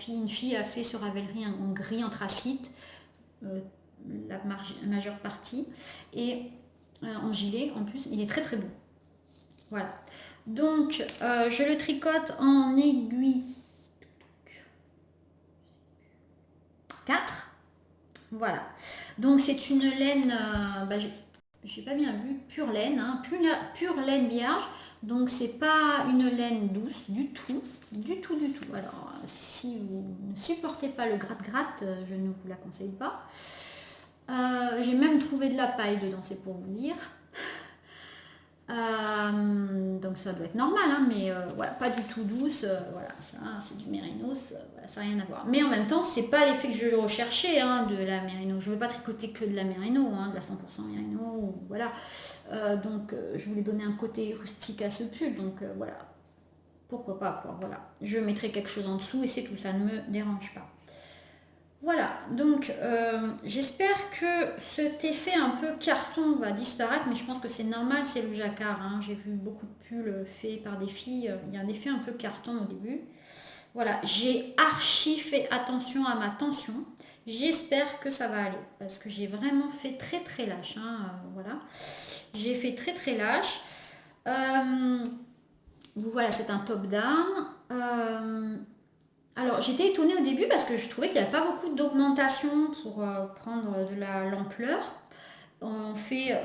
Une fille a fait sur Ravelry un gris anthracite, la majeure partie, et en gilet en plus, il est très très beau. Voilà. Donc je le tricote en aiguille 4. Voilà. Donc c'est une laine, j'ai pas bien vu, pure laine, hein, pure laine vierge. Donc c'est pas une laine douce du tout. Alors si vous ne supportez pas le gratte-gratte, je ne vous la conseille pas. J'ai même trouvé de la paille dedans, c'est pour vous dire. Donc ça doit être normal, hein, mais voilà, pas du tout douce. Voilà, ça c'est du mérinos, voilà, ça n'a rien à voir. Mais en même temps, c'est pas l'effet que je recherchais, hein, de la mérino. Je veux pas tricoter que de la mérino, hein, de la 100% mérino, voilà. Donc je voulais donner un côté rustique à ce pull, donc voilà. Pourquoi pas, quoi, voilà. Je mettrai quelque chose en dessous et c'est tout, ça ne me dérange pas. Voilà, donc j'espère que cet effet un peu carton va disparaître, mais je pense que c'est normal, c'est le jacquard, hein. J'ai vu beaucoup de pulls faits par des filles, il y a un effet un peu carton au début. Voilà, j'ai archi fait attention à ma tension. J'espère que ça va aller, parce que j'ai vraiment fait très très lâche, hein, voilà. J'ai fait très très lâche. Voilà, c'est un top down. Alors j'étais étonnée au début parce que je trouvais qu'il n'y avait pas beaucoup d'augmentation pour prendre de l'ampleur. On fait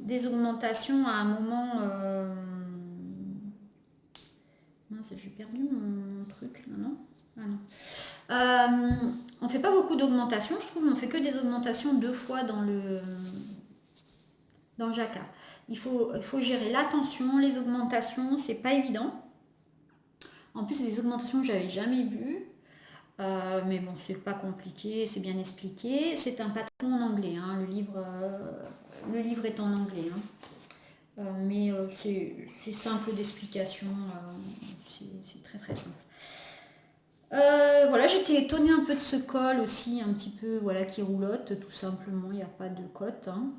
des augmentations à un moment. Mince, j'ai perdu mon truc. Non, ah non. On fait pas beaucoup d'augmentation, je trouve. On fait que des augmentations 2 fois dans le jacquard. Il faut gérer la tension, les augmentations, c'est pas évident. En plus, c'est des augmentations que j'avais jamais vues. Mais bon, c'est pas compliqué, c'est bien expliqué. C'est un patron en anglais, hein. Le livre est en anglais, hein. Mais c'est simple d'explication, c'est très très simple. Voilà, j'étais étonnée un peu de ce col aussi, un petit peu, voilà, qui roulotte, tout simplement, il n'y a pas de cote, hein.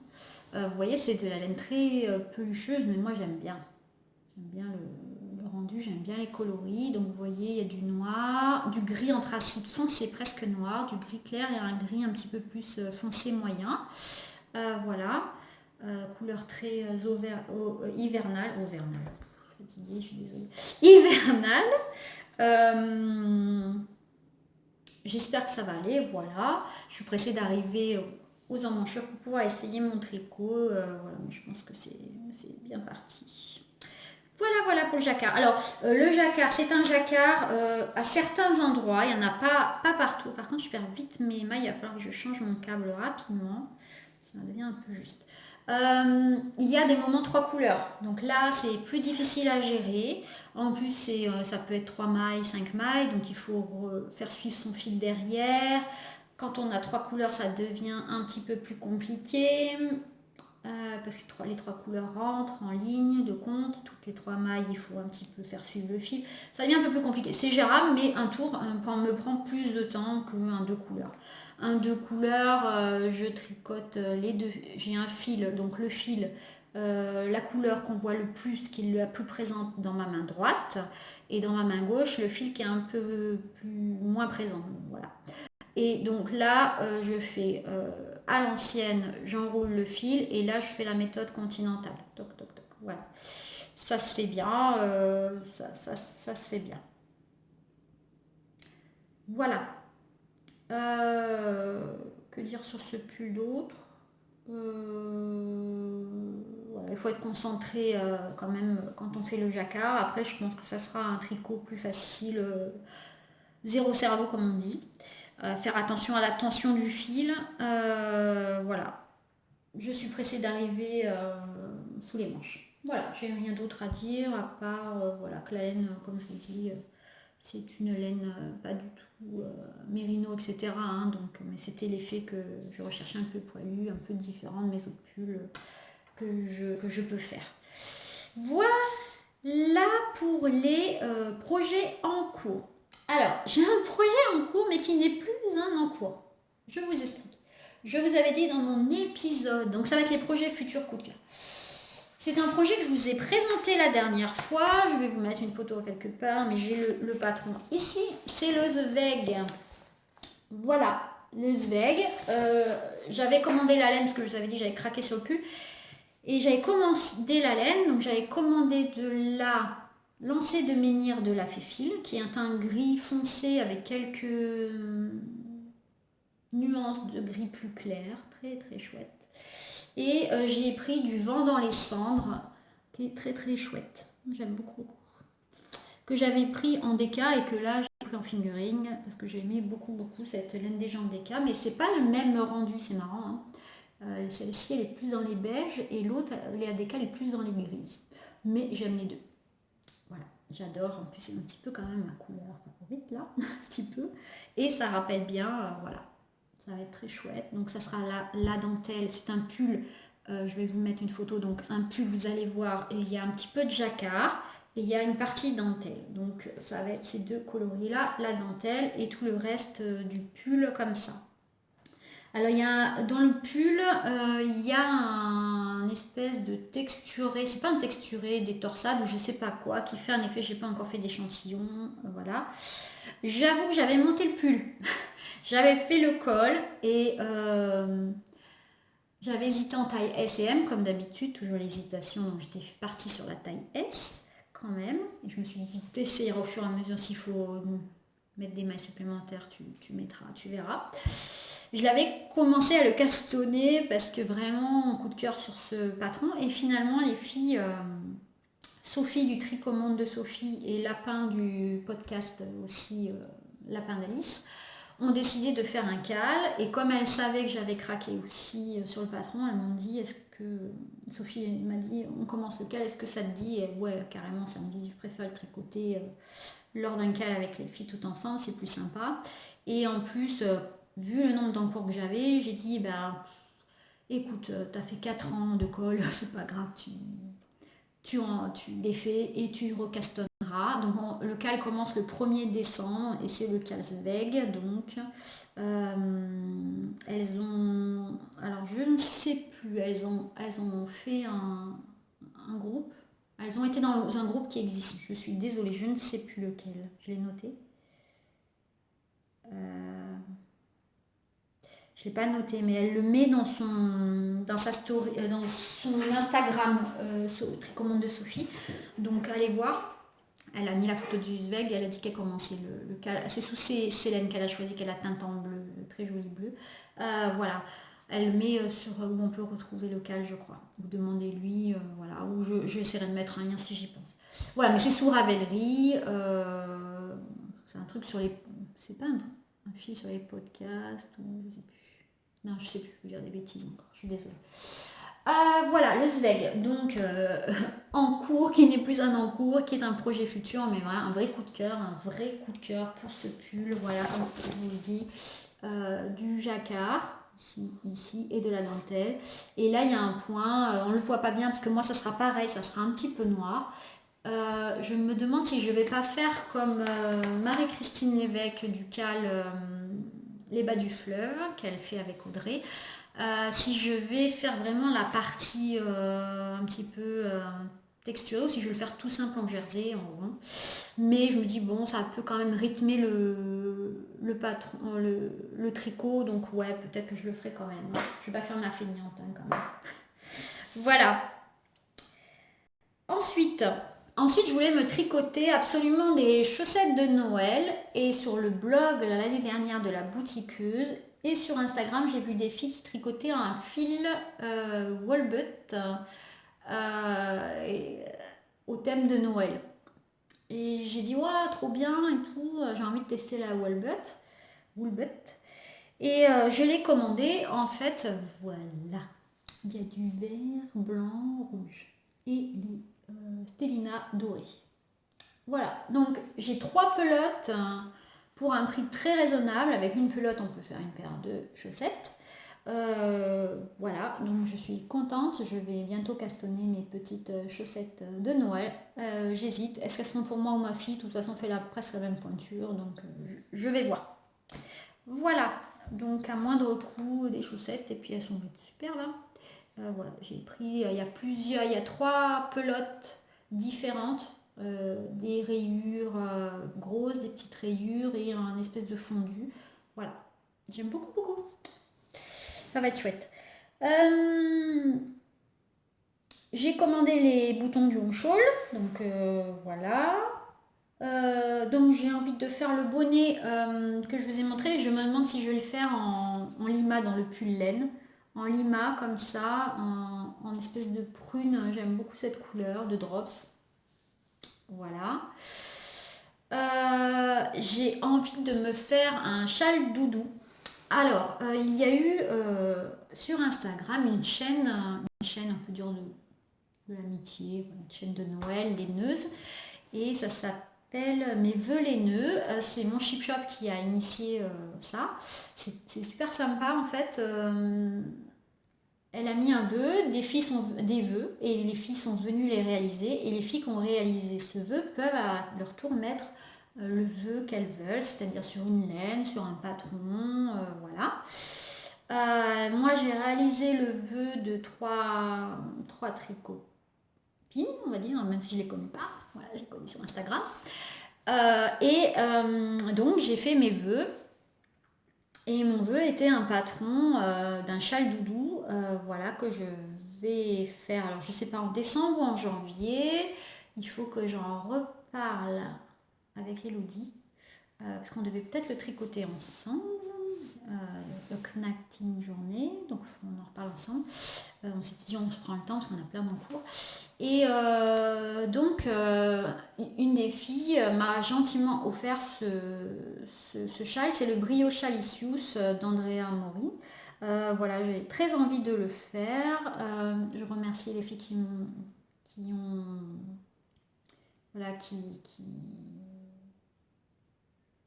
Vous voyez, c'est de la laine très pelucheuse, mais moi j'aime bien. J'aime bien le rendu, j'aime bien les coloris. Donc vous voyez, il y a du noir, du gris anthracite foncé presque noir, du gris clair et un gris un petit peu plus foncé moyen. Voilà, couleur très hivernale. Je suis désolée. Hivernale. J'espère que ça va aller, voilà. Je suis pressée d'arriver aux emmanchures pour pouvoir essayer mon tricot. Voilà, mais je pense que c'est bien parti. Voilà pour le jacquard. Alors, le jacquard, c'est un jacquard à certains endroits. Il n'y en a pas partout. Par contre, je perds vite mes mailles. Il va falloir que je change mon câble rapidement. Ça devient un peu juste. Il y a des moments 3 couleurs. Donc là, c'est plus difficile à gérer. En plus, ça peut être 3 mailles, 5 mailles. Donc il faut faire suivre son fil derrière. Quand on a 3 couleurs, ça devient un petit peu plus compliqué. Parce que les 3 couleurs rentrent en ligne de compte, toutes les 3 mailles, il faut un petit peu faire suivre le fil. Ça devient un peu plus compliqué. C'est gérable, mais un tour me prend plus de temps qu'un 2 couleurs. Un 2 couleurs, je tricote les deux. J'ai un fil, donc le fil, la couleur qu'on voit le plus, qui est la plus présente dans ma main droite, et dans ma main gauche, le fil qui est un peu moins présent. Voilà. Et donc là, je fais à l'ancienne, j'enroule le fil et là, je fais la méthode continentale. Toc, toc, toc. Voilà. Ça se fait bien. Ça se fait bien. Voilà. Que dire sur ce pull d'autre. Voilà, il faut être concentré quand même quand on fait le jacquard. Après, je pense que ça sera un tricot plus facile. Zéro cerveau, comme on dit. Faire attention à la tension du fil. Voilà. Je suis pressée d'arriver sous les manches. Voilà, j'ai rien d'autre à dire à part voilà, que la laine, comme je vous dis, c'est une laine pas du tout mérino, etc. Hein, donc, mais c'était l'effet que je recherchais un peu poilu, un peu différent de mes autres pulls que je peux faire. Voilà pour les projets en cours. Alors, j'ai un projet en cours, mais qui n'est plus un en cours. Je vous explique. Je vous avais dit dans mon épisode, donc ça va être les projets futurs coup de cœur. C'est un projet que je vous ai présenté la dernière fois. Je vais vous mettre une photo quelque part, mais j'ai le patron ici. C'est le Zweig. Voilà, le Zweig. J'avais commandé la laine, parce que je vous avais dit que j'avais craqué sur le pull. Et j'avais commandé la laine, donc j'avais commandé de la lancée de menhir de la Féfil, qui est un gris foncé avec quelques nuances de gris plus clair, très très chouette. Et j'ai pris du vent dans les cendres, qui est très très chouette. J'aime beaucoup. Que j'avais pris en déca et que là j'ai pris en fingering, parce que j'aimais beaucoup cette laine des gens déca, mais c'est pas le même rendu, c'est marrant, hein. Celle-ci elle est plus dans les beiges et l'autre, les ADK, elle est plus dans les grises. Mais j'aime les deux. Voilà, j'adore. En plus, c'est un petit peu quand même ma couleur favorite là, un petit peu. Et ça rappelle bien, voilà, ça va être très chouette. Donc ça sera la dentelle, c'est un pull. Je vais vous mettre une photo. Donc un pull, vous allez voir, il y a un petit peu de jacquard. et il y a une partie dentelle. Donc ça va être ces deux coloris-là, la dentelle et tout le reste du pull comme ça. Alors il y a, dans le pull, il y a un espèce de texturé, c'est pas un texturé, des torsades ou je sais pas quoi, qui fait un effet, j'ai pas encore fait d'échantillon, voilà. J'avoue que j'avais monté le pull, j'avais fait le col et j'avais hésité en taille S et M comme d'habitude, toujours l'hésitation, donc j'étais partie sur la taille S quand même. Et je me suis dit, t'essayeras au fur et à mesure s'il faut mettre des mailles supplémentaires, tu mettras, tu verras. Je l'avais commencé à le castonner parce que vraiment, coup de cœur sur ce patron. Et finalement, les filles, Sophie du Tricot Monde de Sophie et Lapin du podcast aussi, Lapin d'Alice, ont décidé de faire un cal. Et comme elles savaient que j'avais craqué aussi sur le patron, elles m'ont dit, est-ce que... Sophie m'a dit, on commence le cal, est-ce que ça te dit? Et ouais, carrément, ça me dit, je préfère le tricoter lors d'un cal avec les filles tout ensemble, c'est plus sympa. Et en plus... vu le nombre d'encours que j'avais, j'ai dit, bah, écoute, t'as fait 4 ans de colle, c'est pas grave, tu défais et tu recastonneras. Donc le cal commence le 1er décembre et c'est le Calsweg. Donc elles ont, alors je ne sais plus, elles ont fait un groupe. Elles ont été dans un groupe qui existe. Je suis désolée, je ne sais plus lequel. Je l'ai noté. Je ne l'ai pas noté, mais elle le met dans sa story, dans son Instagram, Tricomonde de Sophie. Donc allez voir. Elle a mis la photo du Zweig, elle a dit qu'elle commençait le cal. C'est sous Célène qu'elle a choisi, qu'elle a teinte en bleu, très joli bleu. Voilà. Elle met sur où on peut retrouver le cal, je crois. Vous demandez-lui, voilà. Ou j'essaierai de mettre un lien si j'y pense. Voilà, mais c'est sous Ravelry. C'est un truc sur les. C'est pas un fil sur les podcasts ou je sais plus. Non, je sais plus, je veux dire des bêtises encore, je suis désolée. Voilà, le Zweig, donc en cours, qui n'est plus un en cours, qui est un projet futur, mais voilà, un vrai coup de cœur pour ce pull, voilà, comme je vous le dis, du jacquard, ici, et de la dentelle. Et là, il y a un point, on ne le voit pas bien, parce que moi, ça sera pareil, ça sera un petit peu noir. Je me demande si je ne vais pas faire comme Marie-Christine Lévesque du cal Les Bas du Fleuve, qu'elle fait avec Audrey. Si je vais faire vraiment la partie un petit peu texturée ou si je vais le faire tout simple en jersey, en rond. Mais je me dis, bon, ça peut quand même rythmer le patron, le tricot, donc ouais, peut-être que je le ferai quand même. Je vais pas faire ma feignante quand même. Voilà. Ensuite, je voulais me tricoter absolument des chaussettes de Noël et sur le blog l'année dernière de la boutiqueuse et sur Instagram, j'ai vu des filles qui tricotaient un fil Woolbutt au thème de Noël. Et j'ai dit, ouais, trop bien et tout, j'ai envie de tester la Woolbutt. Et je l'ai commandé, en fait, voilà. Il y a du vert, blanc, rouge et des Stellina doré. Voilà, donc j'ai 3 pelotes pour un prix très raisonnable. Avec une pelote, on peut faire une paire de chaussettes. Voilà, donc je suis contente. Je vais bientôt castonner mes petites chaussettes de Noël. J'hésite, est-ce qu'elles seront pour moi ou ma fille? De toute façon, on fait presque la même pointure, donc je vais voir. Voilà, donc à moindre coût des chaussettes, et puis elles sont super là. Voilà, j'ai pris, il y a 3 pelotes différentes, des rayures grosses, des petites rayures et un espèce de fondu. Voilà, j'aime beaucoup. Ça va être chouette. J'ai commandé les boutons du home shawl, donc voilà. Donc j'ai envie de faire le bonnet que je vous ai montré. Je me demande si je vais le faire en lima dans le pull laine. En lima comme ça, en espèce de prune. J'aime beaucoup cette couleur de drops. Voilà. J'ai envie de me faire un châle doudou. Alors, il y a eu sur Instagram une chaîne un peu dure de l'amitié, une chaîne de Noël, laineuse. Et ça s'appelle Mes vœux laineux. C'est mon Ship Shop qui a initié ça. C'est super sympa en fait. elle a mis un vœu, des vœux, et les filles sont venues les réaliser, et les filles qui ont réalisé ce vœu peuvent à leur tour mettre le vœu qu'elles veulent, c'est-à-dire sur une laine, sur un patron, voilà. Moi j'ai réalisé le vœu de trois tricots pins, on va dire, même si je les connais pas, voilà, je les connais sur Instagram. Donc j'ai fait mes vœux. Et mon vœu était un patron d'un châle doudou, voilà, que je vais faire, alors je sais pas, en décembre ou en janvier. Il faut que j'en reparle avec Elodie, parce qu'on devait peut-être le tricoter ensemble, le knacking journée, donc on en reparle ensemble. On s'est dit on se prend le temps parce qu'on a plein en cours. Et une des filles m'a gentiment offert ce châle, c'est le Brio Chalicius d'Andrea Mori. Voilà, j'ai très envie de le faire. Je remercie les filles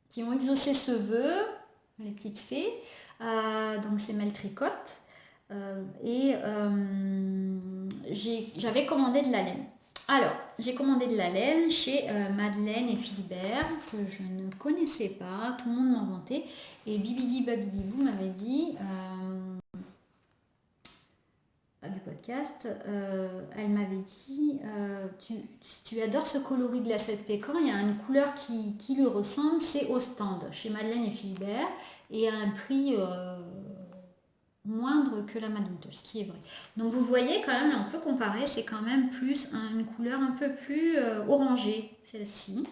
qui ont exaucé ce vœu, les petites fées. Donc c'est Mel Tricotte. J'avais commandé de la laine. Alors, j'ai commandé de la laine chez Madeleine et Philibert, que je ne connaissais pas, tout le monde m'en vantait. Et Bibidi Babidi Bou m'avait dit, du podcast, elle m'avait dit, tu adores ce coloris de la 7 pécan, il y a une couleur qui lui ressemble, c'est au stand, chez Madeleine et Philibert, et à un prix moindre que la Macintosh, ce qui est vrai. Donc vous voyez quand même, on peut comparer, c'est quand même plus une couleur un peu plus orangée, celle-ci,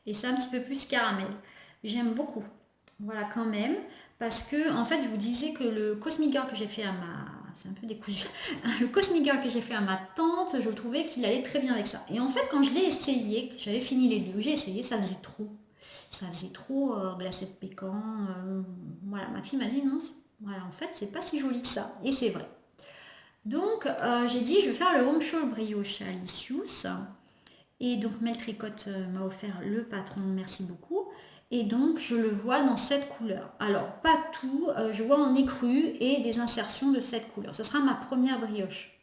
et c'est un petit peu plus caramel. J'aime beaucoup. Voilà quand même, parce que en fait je vous disais que le Cosmic Girl que j'ai fait à c'est un peu décousu, le Cosmic Girl que j'ai fait à ma tante, je trouvais qu'il allait très bien avec ça. Et en fait quand je l'ai essayé, j'avais fini les deux, j'ai essayé, ça faisait trop. Ça faisait trop glacé de pécan. Voilà, ma fille m'a dit non, voilà, en fait, c'est pas si joli que ça. Et c'est vrai. Donc, j'ai dit, je vais faire le Home Shawl Brioche Alicius. Et donc, Mel Tricotte m'a offert le patron, merci beaucoup. Et donc, je le vois dans cette couleur. Alors, pas tout, je vois en écru et des insertions de cette couleur. Ce sera ma première brioche.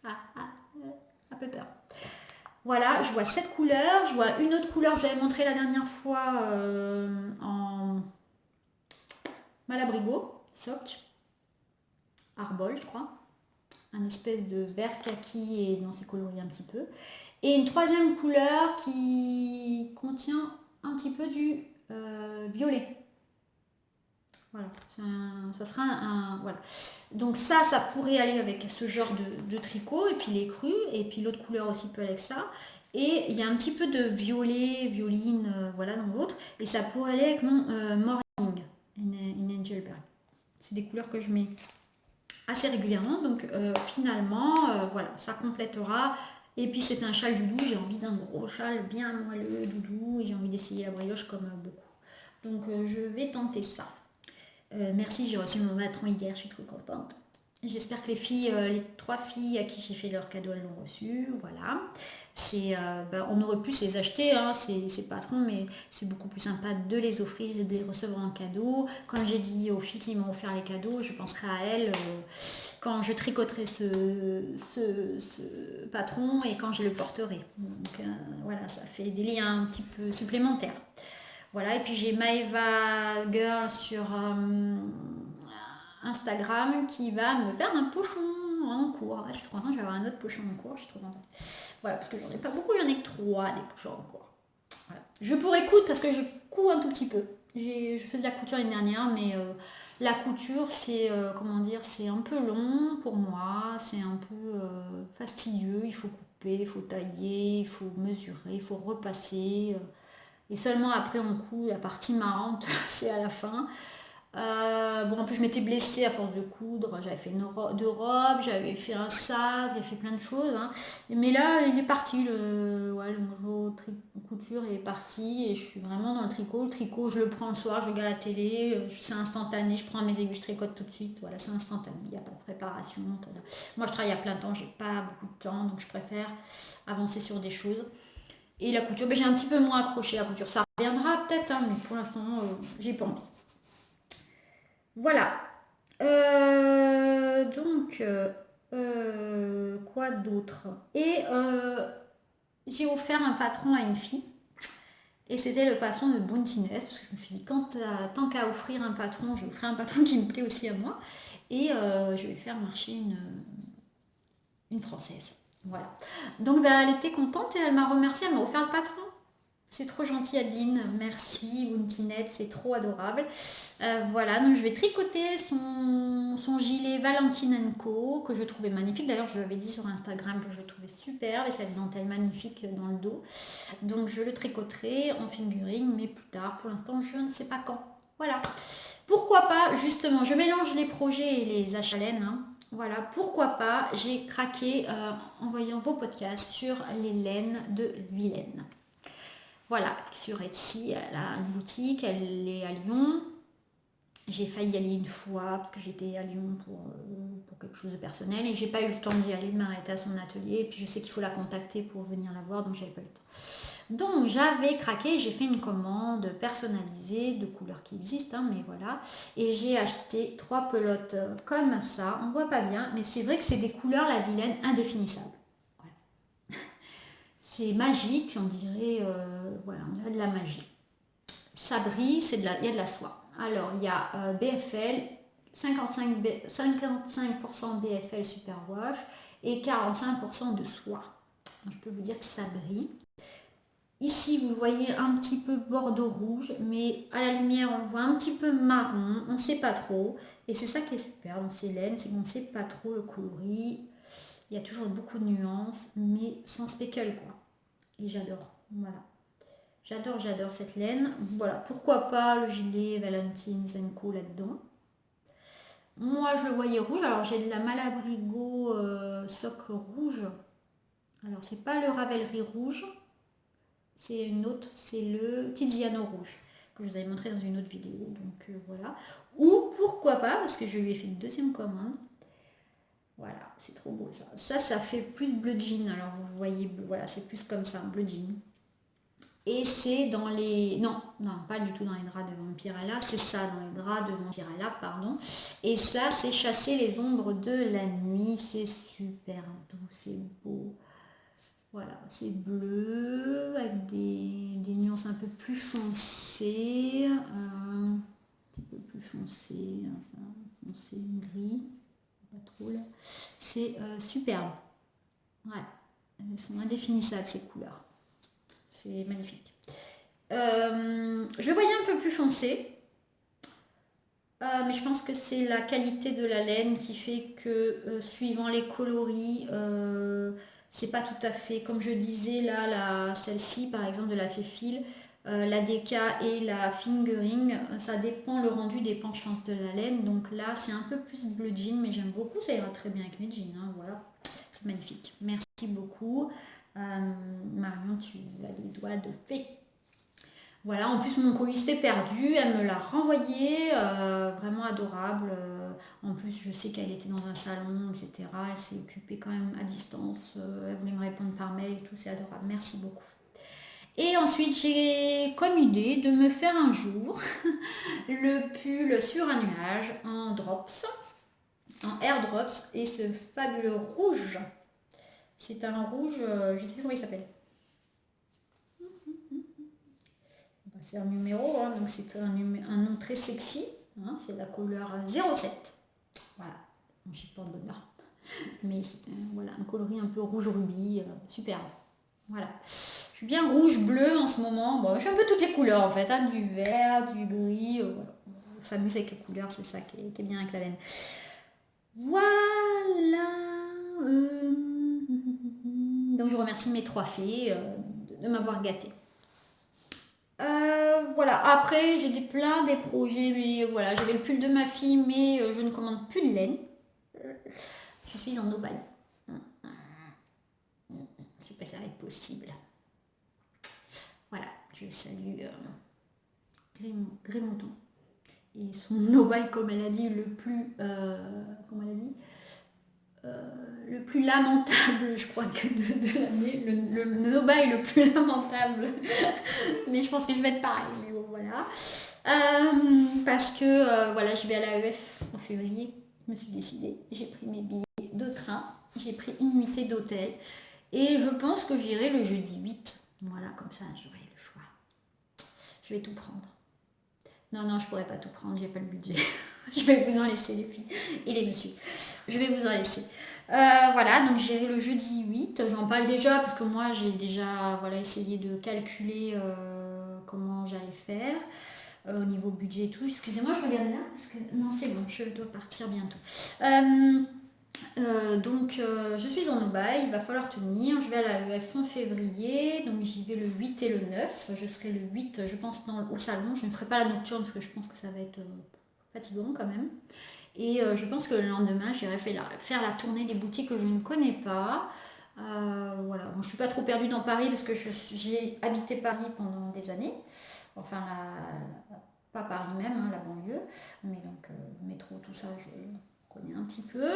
Un peu peur. Voilà, je vois cette couleur, je vois une autre couleur, je l'avais montré la dernière fois en Malabrigo, soc, arbol, je crois. Un espèce de vert kaki et dans ses coloris un petit peu. Et une troisième couleur qui contient un petit peu du violet. Voilà, ça sera voilà. Donc ça pourrait aller avec ce genre de tricot, et puis les crus, et puis l'autre couleur aussi peut aller avec ça. Et il y a un petit peu de violet, violine, voilà, dans l'autre. Et ça pourrait aller avec mon Morning in Angelberg. C'est des couleurs que je mets assez régulièrement, donc finalement, voilà, ça complétera. Et puis c'est un châle doudou, j'ai envie d'un gros châle bien moelleux, doudou, et j'ai envie d'essayer la brioche comme beaucoup. Donc je vais tenter ça. Merci, j'ai reçu mon patron hier, je suis trop contente. J'espère que les filles, les 3 filles à qui j'ai fait leur cadeau, elles l'ont reçu. Voilà. On aurait pu se les acheter, hein, ces patrons, mais c'est beaucoup plus sympa de les offrir et de les recevoir en cadeau. Comme j'ai dit aux filles qui m'ont offert les cadeaux, je penserai à elles quand je tricoterai ce patron et quand je le porterai. Donc voilà, ça fait des liens un petit peu supplémentaires. Voilà, et puis j'ai Maeva Girl sur Instagram qui va me faire un pochon en cours. Je suis trop contente, je vais avoir un autre pochon en cours, je suis trop contente. Voilà, parce que j'en ai pas beaucoup, j'en ai que 3 des pochons en cours. Voilà. Je pourrais coudre parce que je couds un tout petit peu. Je fais de la couture l'année dernière, mais la couture, c'est comment dire, c'est un peu long pour moi, c'est un peu fastidieux, il faut couper, il faut tailler, il faut mesurer, il faut repasser. Et seulement après on coud, la partie marrante, c'est à la fin. En plus je m'étais blessée à force de coudre, j'avais fait 2 robes, j'avais fait un sac, j'avais fait plein de choses. Hein. Mais là il est parti, le Mojo couture est parti et je suis vraiment dans le tricot. Le tricot je le prends le soir, je regarde la télé, c'est instantané, je prends mes aiguilles, je tricote tout de suite, voilà c'est instantané, il n'y a pas de préparation. Moi je travaille à plein temps, j'ai pas beaucoup de temps donc je préfère avancer sur des choses. Et la couture, j'ai un petit peu moins accroché la couture. Ça reviendra peut-être, hein, mais pour l'instant, j'ai pas envie. Voilà. Quoi d'autre? Et j'ai offert un patron à une fille. Et c'était le patron de Bounty Nest, parce que je me suis dit, tant qu'à offrir un patron, je vais offrir un patron qui me plaît aussi à moi. Et je vais faire marcher une française. Voilà. Donc ben, elle était contente et elle m'a remercié, elle m'a offert le patron. C'est trop gentil Adeline, merci Bountinette, c'est trop adorable. Voilà, donc je vais tricoter son gilet Valentine Co que je trouvais magnifique. D'ailleurs, je lui avais dit sur Instagram que je le trouvais super et cette dentelle magnifique dans le dos. Donc je le tricoterai en fingering, mais plus tard. Pour l'instant, je ne sais pas quand. Voilà. Pourquoi pas, justement, je mélange les projets et les achats laine. Hein. Voilà, pourquoi pas, j'ai craqué en voyant vos podcasts sur les laines de Vilaine. Voilà, sur Etsy, elle a une boutique, elle est à Lyon. J'ai failli y aller une fois parce que j'étais à Lyon pour quelque chose de personnel et j'ai pas eu le temps d'y aller, de m'arrêter à son atelier. Et puis je sais qu'il faut la contacter pour venir la voir, donc j'avais pas eu le temps. Donc j'avais craqué, j'ai fait une commande personnalisée de couleurs qui existent, hein, mais voilà. Et j'ai acheté 3 pelotes comme ça, on voit pas bien, mais c'est vrai que c'est des couleurs, la Vilaine, indéfinissables. C'est magique, on dirait, voilà, on dirait de la magie. Ça brille, il y a de la soie. Alors, il y a BFL, 55% BFL Superwash et 45% de soie. Donc, je peux vous dire que ça brille. Ici, vous voyez un petit peu bordeaux rouge, mais à la lumière, on le voit un petit peu marron, on ne sait pas trop. Et c'est ça qui est super dans ces laines, c'est qu'on ne sait pas trop le coloris. Il y a toujours beaucoup de nuances, mais sans speckle, quoi. Et j'adore, voilà. J'adore cette laine. Voilà, pourquoi pas le gilet Valentine Co là-dedans. Moi, je le voyais rouge. Alors, j'ai de la Malabrigo soc rouge. Alors, c'est pas le Ravelry rouge. C'est une autre, c'est le Tiziano rouge que je vous avais montré dans une autre vidéo. Donc, voilà. Ou pourquoi pas, parce que je lui ai fait une deuxième commande. Voilà, c'est trop beau ça. Ça fait plus bleu jean. Alors, vous voyez, voilà, c'est plus comme ça, bleu jean. Et c'est dans les... Non, pas du tout dans les draps de Vampirella, c'est ça, dans les draps de Vampirella, pardon. Et ça, c'est chasser les ombres de la nuit, c'est super doux, c'est beau. Voilà, c'est bleu, avec des nuances un peu plus foncées, un petit peu plus foncé, enfin, foncé gris, pas trop là. C'est superbe. Ouais, elles sont indéfinissables ces couleurs. C'est magnifique. Je voyais un peu plus foncé. Mais je pense que c'est la qualité de la laine qui fait que suivant les coloris, c'est pas tout à fait comme je disais là, celle-ci par exemple de la Féfil, la DK et la Fingering, ça dépend, le rendu dépend je pense de la laine. Donc là c'est un peu plus bleu jean, mais j'aime beaucoup, ça ira très bien avec mes jeans. Hein, voilà, c'est magnifique. Merci beaucoup. Marion, tu as des doigts de fée. Voilà, en plus mon colis s'était perdu, elle me l'a renvoyé, vraiment adorable. En plus, je sais qu'elle était dans un salon, etc. Elle s'est occupée quand même à distance. Elle voulait me répondre par mail et tout, c'est adorable. Merci beaucoup. Et ensuite, j'ai comme idée de me faire un jour le pull sur un nuage en drops, en air drops, et ce fabuleux rouge. C'est un rouge, je sais plus comment il s'appelle. C'est un numéro, hein, donc c'est un nom très sexy. Hein, c'est la couleur 07. Voilà, je suis pas de bonheur. Mais c'est voilà, un coloris un peu rouge rubis, superbe. Voilà. Je suis bien rouge, bleu en ce moment. Bon, je suis un peu toutes les couleurs en fait, hein, du vert, du gris. Voilà. On s'amuse avec les couleurs, c'est ça qui est bien avec la laine. Voilà. Donc je remercie mes 3 fées de m'avoir gâtée. Voilà, après j'ai plein des projets, mais voilà, j'avais le pull de ma fille, mais je ne commande plus de laine. Je suis en aubagne. Je sais pas si ça va être possible. Voilà, je salue Grémouton. Et son aubagne, comme elle a dit, le plus... comment elle a dit le plus lamentable, je crois, que de l'année, le nobail le plus lamentable. Mais je pense que je vais être pareil. Mais bon, voilà. Parce que voilà, je vais à l'AEF en février. Je me suis décidée. J'ai pris mes billets de train. J'ai pris une nuitée d'hôtel. Et je pense que j'irai le jeudi 8. Voilà, comme ça, j'aurai le choix. Je vais tout prendre. Non, non, je pourrais pas tout prendre, j'ai pas le budget. Je vais vous en laisser les filles et les messieurs. Je vais vous en laisser. Voilà, donc j'irai le jeudi 8. J'en parle déjà parce que moi j'ai déjà voilà, essayé de calculer comment j'allais faire au niveau budget et tout. Excusez-moi, je regarde là parce que non, c'est bon, je dois partir bientôt. Je suis en Nobaye, il va falloir tenir. Je vais à la EF en février, donc j'y vais le 8 et le 9. Je serai le 8, je pense, au salon. Je ne ferai pas la nocturne parce que je pense que ça va être fatigant quand même. Et je pense que le lendemain, j'irai faire la tournée des boutiques que je ne connais pas. Voilà, bon, je ne suis pas trop perdue dans Paris parce que j'ai habité Paris pendant des années. Enfin, pas Paris même, hein, la banlieue. Mais donc, métro, tout ça, je connais un petit peu.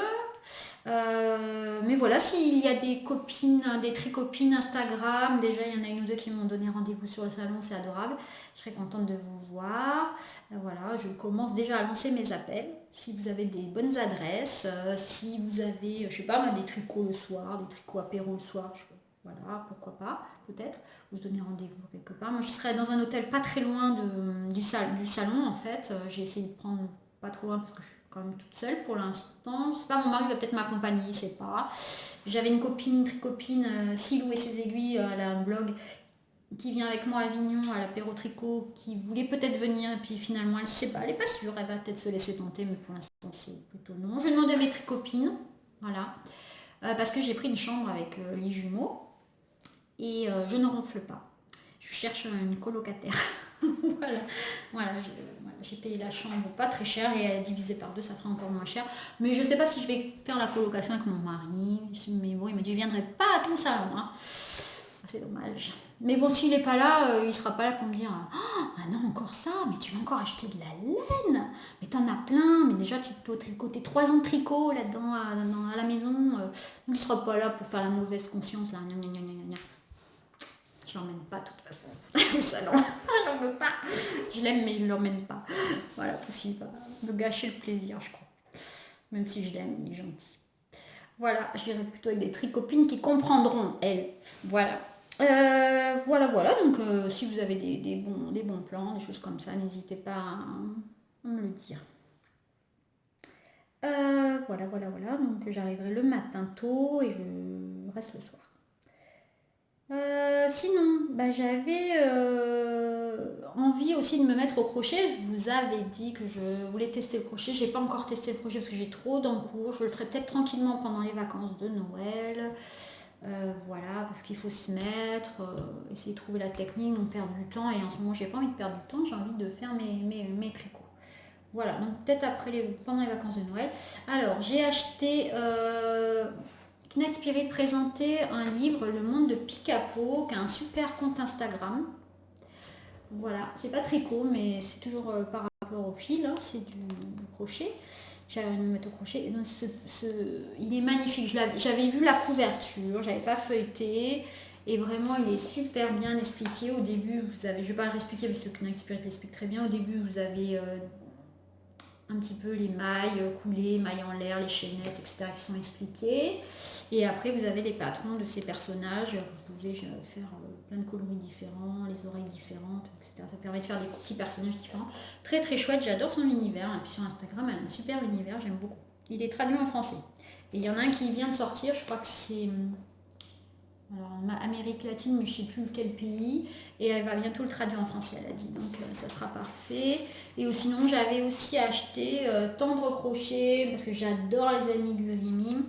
Mais voilà, s'il y a des copines, des tricopines Instagram, déjà il y en a une ou deux qui m'ont donné rendez-vous sur le salon, c'est adorable. Je serais contente de vous voir. Voilà, je commence déjà à lancer mes appels. Si vous avez des bonnes adresses, si vous avez, je sais pas, des tricots le soir, des tricots apéro le soir, voilà, pourquoi pas, peut-être, vous donner rendez-vous quelque part. Moi je serai dans un hôtel pas très loin du salon en fait. J'ai essayé de prendre pas trop loin parce que je suis quand même toute seule pour l'instant. Je sais pas, mon mari va peut-être m'accompagner, je sais pas. J'avais une copine, tricopine, Silou et ses aiguilles, elle a un blog qui vient avec moi à Avignon à l'apéro tricot, qui voulait peut-être venir, et puis finalement elle sait pas, elle est pas sûre, elle va peut-être se laisser tenter, mais pour l'instant c'est plutôt non. Je demande à mes tricopines, voilà, parce que j'ai pris une chambre avec les jumeaux, et je ne ronfle pas. Je cherche une colocataire. voilà, j'ai payé la chambre pas très cher et divisé par deux, ça fera encore moins cher. Mais je sais pas si je vais faire la colocation avec mon mari. Mais bon, il m'a dit je viendrai pas à ton salon. Hein. C'est dommage. Mais bon, s'il n'est pas là, il sera pas là pour me dire ah non, encore ça, mais tu vas encore acheter de la laine. Mais t'en as plein, mais déjà tu peux tricoter 3 ans de tricot là-dedans à la maison. Il sera pas là pour faire la mauvaise conscience là. Gna, gna, gna, gna, gna. Je l'emmène pas de toute façon au salon. J'en veux pas. Je l'aime mais je ne l'emmène pas. Voilà, parce qu'il va me gâcher le plaisir, je crois. Même si je l'aime, il est gentil. Voilà, j'irai plutôt avec des tricopines qui comprendront, elles. Voilà. Voilà. Donc, si vous avez des bons plans, des choses comme ça, n'hésitez pas à me le dire. Voilà. Donc, j'arriverai le matin tôt et je reste le soir. Sinon, j'avais envie aussi de me mettre au crochet. Je vous avais dit que je voulais tester le crochet. J'ai pas encore testé le crochet parce que j'ai trop d'encours. Je le ferai peut-être tranquillement pendant les vacances de Noël. Voilà, parce qu'il faut se mettre, essayer de trouver la technique, on perd du temps. Et en ce moment, j'ai pas envie de perdre du temps. J'ai envie de faire mes tricots. Voilà, donc peut-être pendant les vacances de Noël. Alors, j'ai acheté... Knight Spirit présentait un livre, Le Monde de Picapo, qui a un super compte Instagram. Voilà, c'est pas tricot, mais c'est toujours par rapport au fil, hein, c'est du crochet. J'avais envie de me mettre au crochet. Donc, il est magnifique. J'avais vu la couverture, j'avais pas feuilleté. Et vraiment, il est super bien expliqué. Au début, je ne vais pas le réexpliquer parce que Knight Spirit l'explique très bien. Au début, vous avez un petit peu les mailles coulées, mailles en l'air, les chaînettes, etc. qui sont expliquées. Et après, vous avez les patrons de ces personnages. Vous pouvez faire plein de coloris différents, les oreilles différentes, etc. Ça permet de faire des petits personnages différents. Très très chouette, j'adore son univers. Et puis sur Instagram, elle a un super univers, j'aime beaucoup. Il est traduit en français. Et il y en a un qui vient de sortir, je crois que c'est... Alors, Amérique latine, mais je ne sais plus quel pays, et elle va bientôt le traduire en français, elle a dit, donc ça sera parfait. Et sinon, j'avais aussi acheté Tendre Crochet, parce que j'adore les amigurumis.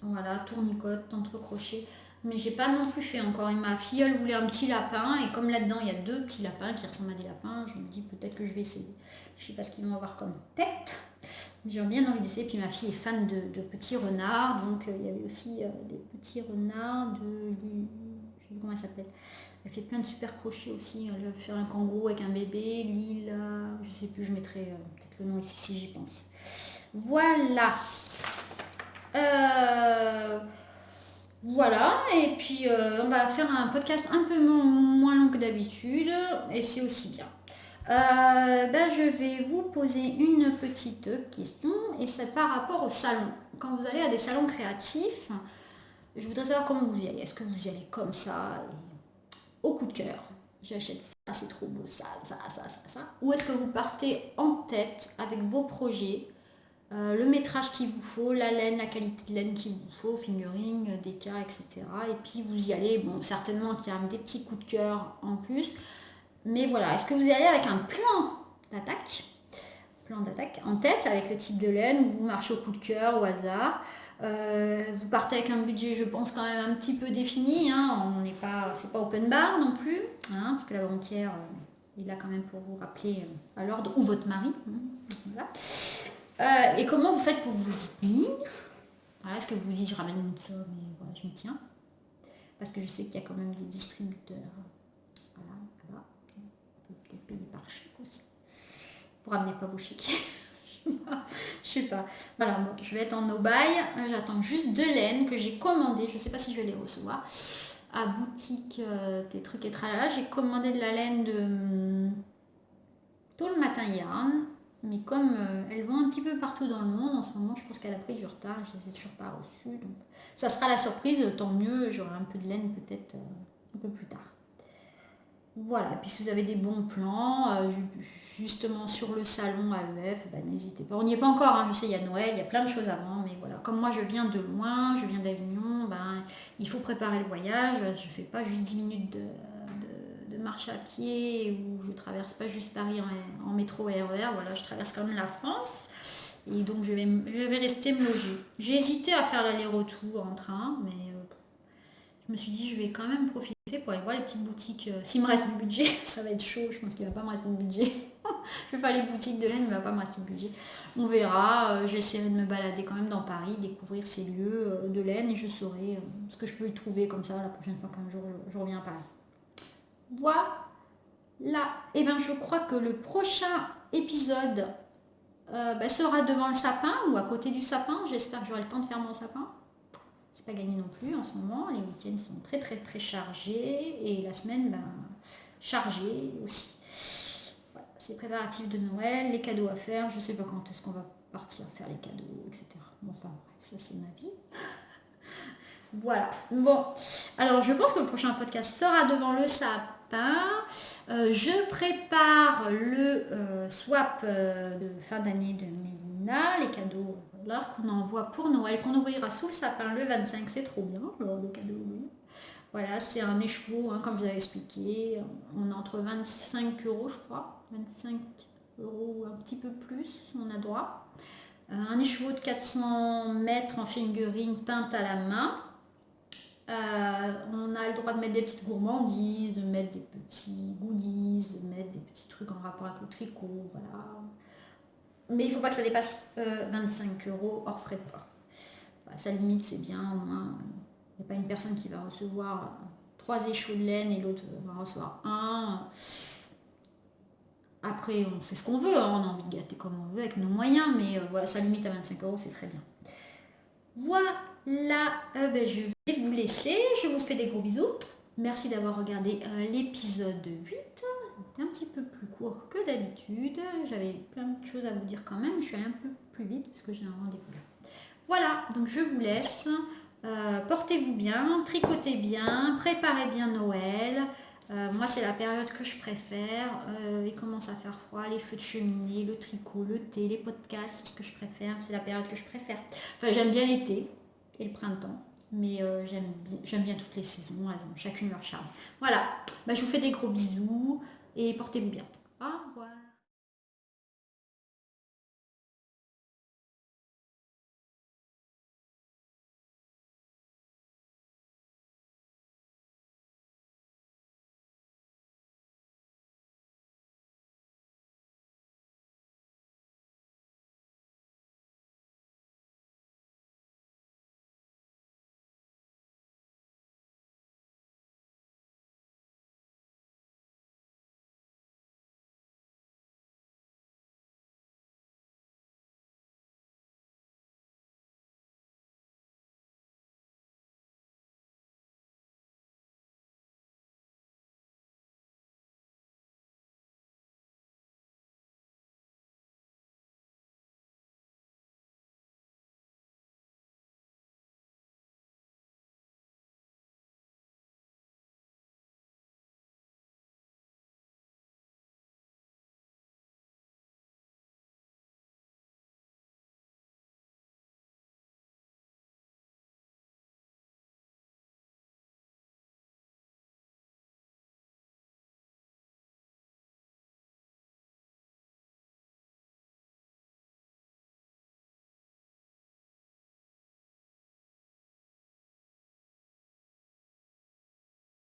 Voilà, tournicote, Tendre Crochet. Mais j'ai pas non plus fait encore. Et ma fille, elle voulait un petit lapin, et comme là-dedans, il y a 2 petits lapins qui ressemblent à des lapins, je me dis peut-être que je vais essayer. Je sais pas ce qu'ils vont avoir comme tête. J'ai bien envie d'essayer. Puis ma fille est fan de petits renards. Donc il y avait aussi des petits renards de... Je sais plus comment elle s'appelle. Elle fait plein de super crochets aussi. Elle va faire un kangourou avec un bébé. Lila. Je sais plus, je mettrai peut-être le nom ici si j'y pense. Voilà. Voilà. Et puis on va faire un podcast un peu moins long que d'habitude. Et c'est aussi bien. Je vais vous poser une petite question et c'est par rapport au salon. Quand vous allez à des salons créatifs, je voudrais savoir comment vous y allez. Est-ce que vous y allez comme ça, au coup de cœur? J'achète ça, c'est trop beau, ça. Ou est-ce que vous partez en tête avec vos projets, le métrage qu'il vous faut, la laine, la qualité de laine qu'il vous faut, fingering, déca, etc. Et puis vous y allez, bon, certainement qu'il y a des petits coups de cœur en plus. Mais voilà, est-ce que vous y allez avec un d'attaque plan d'attaque en tête avec le type de laine ou vous marchez au coup de cœur, au hasard? Vous partez avec un budget, je pense, quand même un petit peu défini. Hein. On n'est pas, c'est pas open bar non plus, hein, parce que la banquière est là quand même pour vous rappeler à l'ordre, ou votre mari. Hein, voilà. Et comment vous faites pour vous y tenir? Voilà, est-ce que vous vous dites je ramène ça, mais voilà, je me tiens? Parce que je sais qu'il y a quand même des distributeurs. Voilà, là-bas. On peut peut-être payer par chèque aussi. Vous ramenez pas vos chèques. Je sais pas. Voilà, bon, je vais être en no-buy. J'attends juste 2 laines que j'ai commandées. Je sais pas si je vais les recevoir. À boutique des trucs et tralala, j'ai commandé de la laine de Tôt le matin yarn. Mais comme elles vont un petit peu partout dans le monde en ce moment, je pense qu'elle a pris du retard. Je les ai toujours pas reçues. Donc ça sera la surprise. Tant mieux. J'aurai un peu de laine peut-être un peu plus tard. Voilà, et puis si vous avez des bons plans, justement sur le salon AEF, n'hésitez pas. On n'y est pas encore, hein, je sais, il y a Noël, il y a plein de choses avant, mais voilà. Comme moi je viens de loin, je viens d'Avignon, il faut préparer le voyage. Je ne fais pas juste 10 minutes de marche à pied ou je traverse pas juste Paris en métro et RER, voilà, je traverse quand même la France. Et donc je vais rester me loger. J'ai hésité à faire l'aller-retour en train, mais je me suis dit je vais quand même profiter pour aller voir les petites boutiques. S'il me reste du budget, ça va être chaud, je pense qu'il ne va pas me rester de budget. Je vais faire les boutiques de laine, il ne va pas me rester de budget. On verra, j'essaierai de me balader quand même dans Paris, découvrir ces lieux de laine et je saurai ce que je peux y trouver comme ça la prochaine fois qu'un jour je reviens à Paris. Voilà, et bien je crois que le prochain épisode sera devant le sapin ou à côté du sapin. J'espère que j'aurai le temps de faire mon sapin. C'est pas gagné non plus en ce moment. Les week-ends sont très très très chargés et la semaine chargée aussi. Voilà, c'est préparatifs de Noël, les cadeaux à faire. Je sais pas quand est-ce qu'on va partir faire les cadeaux, etc. Bon, enfin bref, ça c'est ma vie. Voilà. Bon, alors je pense que le prochain podcast sera devant le sapin. Je prépare le swap de fin d'année de Mélina, les cadeaux là qu'on envoie pour Noël, qu'on ouvrira sous le sapin le 25, c'est trop bien, le cadeau. Oui. Voilà, c'est un écheveau, hein, comme je vous avais expliqué. On est entre 25 euros, je crois. 25 euros, un petit peu plus, on a droit. Un écheveau de 400 mètres en fingering peinte à la main. On a le droit de mettre des petites gourmandises, de mettre des petits goodies, de mettre des petits trucs en rapport avec le tricot, voilà. Mais il ne faut pas que ça dépasse 25 euros hors frais de port. Ça limite, c'est bien, au moins, il n'y a pas une personne qui va recevoir 3 échos de laine et l'autre va recevoir un. Après, on fait ce qu'on veut, hein, on a envie de gâter comme on veut avec nos moyens, mais voilà, ça limite à 25 euros, c'est très bien. Voilà, je vais vous laisser, je vous fais des gros bisous. Merci d'avoir regardé l'épisode 8. C'était un petit peu plus court que d'habitude. J'avais plein de choses à vous dire quand même. Je suis allée un peu plus vite parce que j'ai un rendez-vous là. Voilà, donc je vous laisse. Portez-vous bien, tricotez bien, préparez bien Noël. Moi, c'est la période que je préfère. Il commence à faire froid, les feux de cheminée, le tricot, le thé, les podcasts, c'est ce que je préfère. C'est la période que je préfère. Enfin, j'aime bien l'été et le printemps, mais j'aime bien toutes les saisons. Elles ont chacune leur charme. Voilà, je vous fais des gros bisous et portez-vous bien. Au revoir.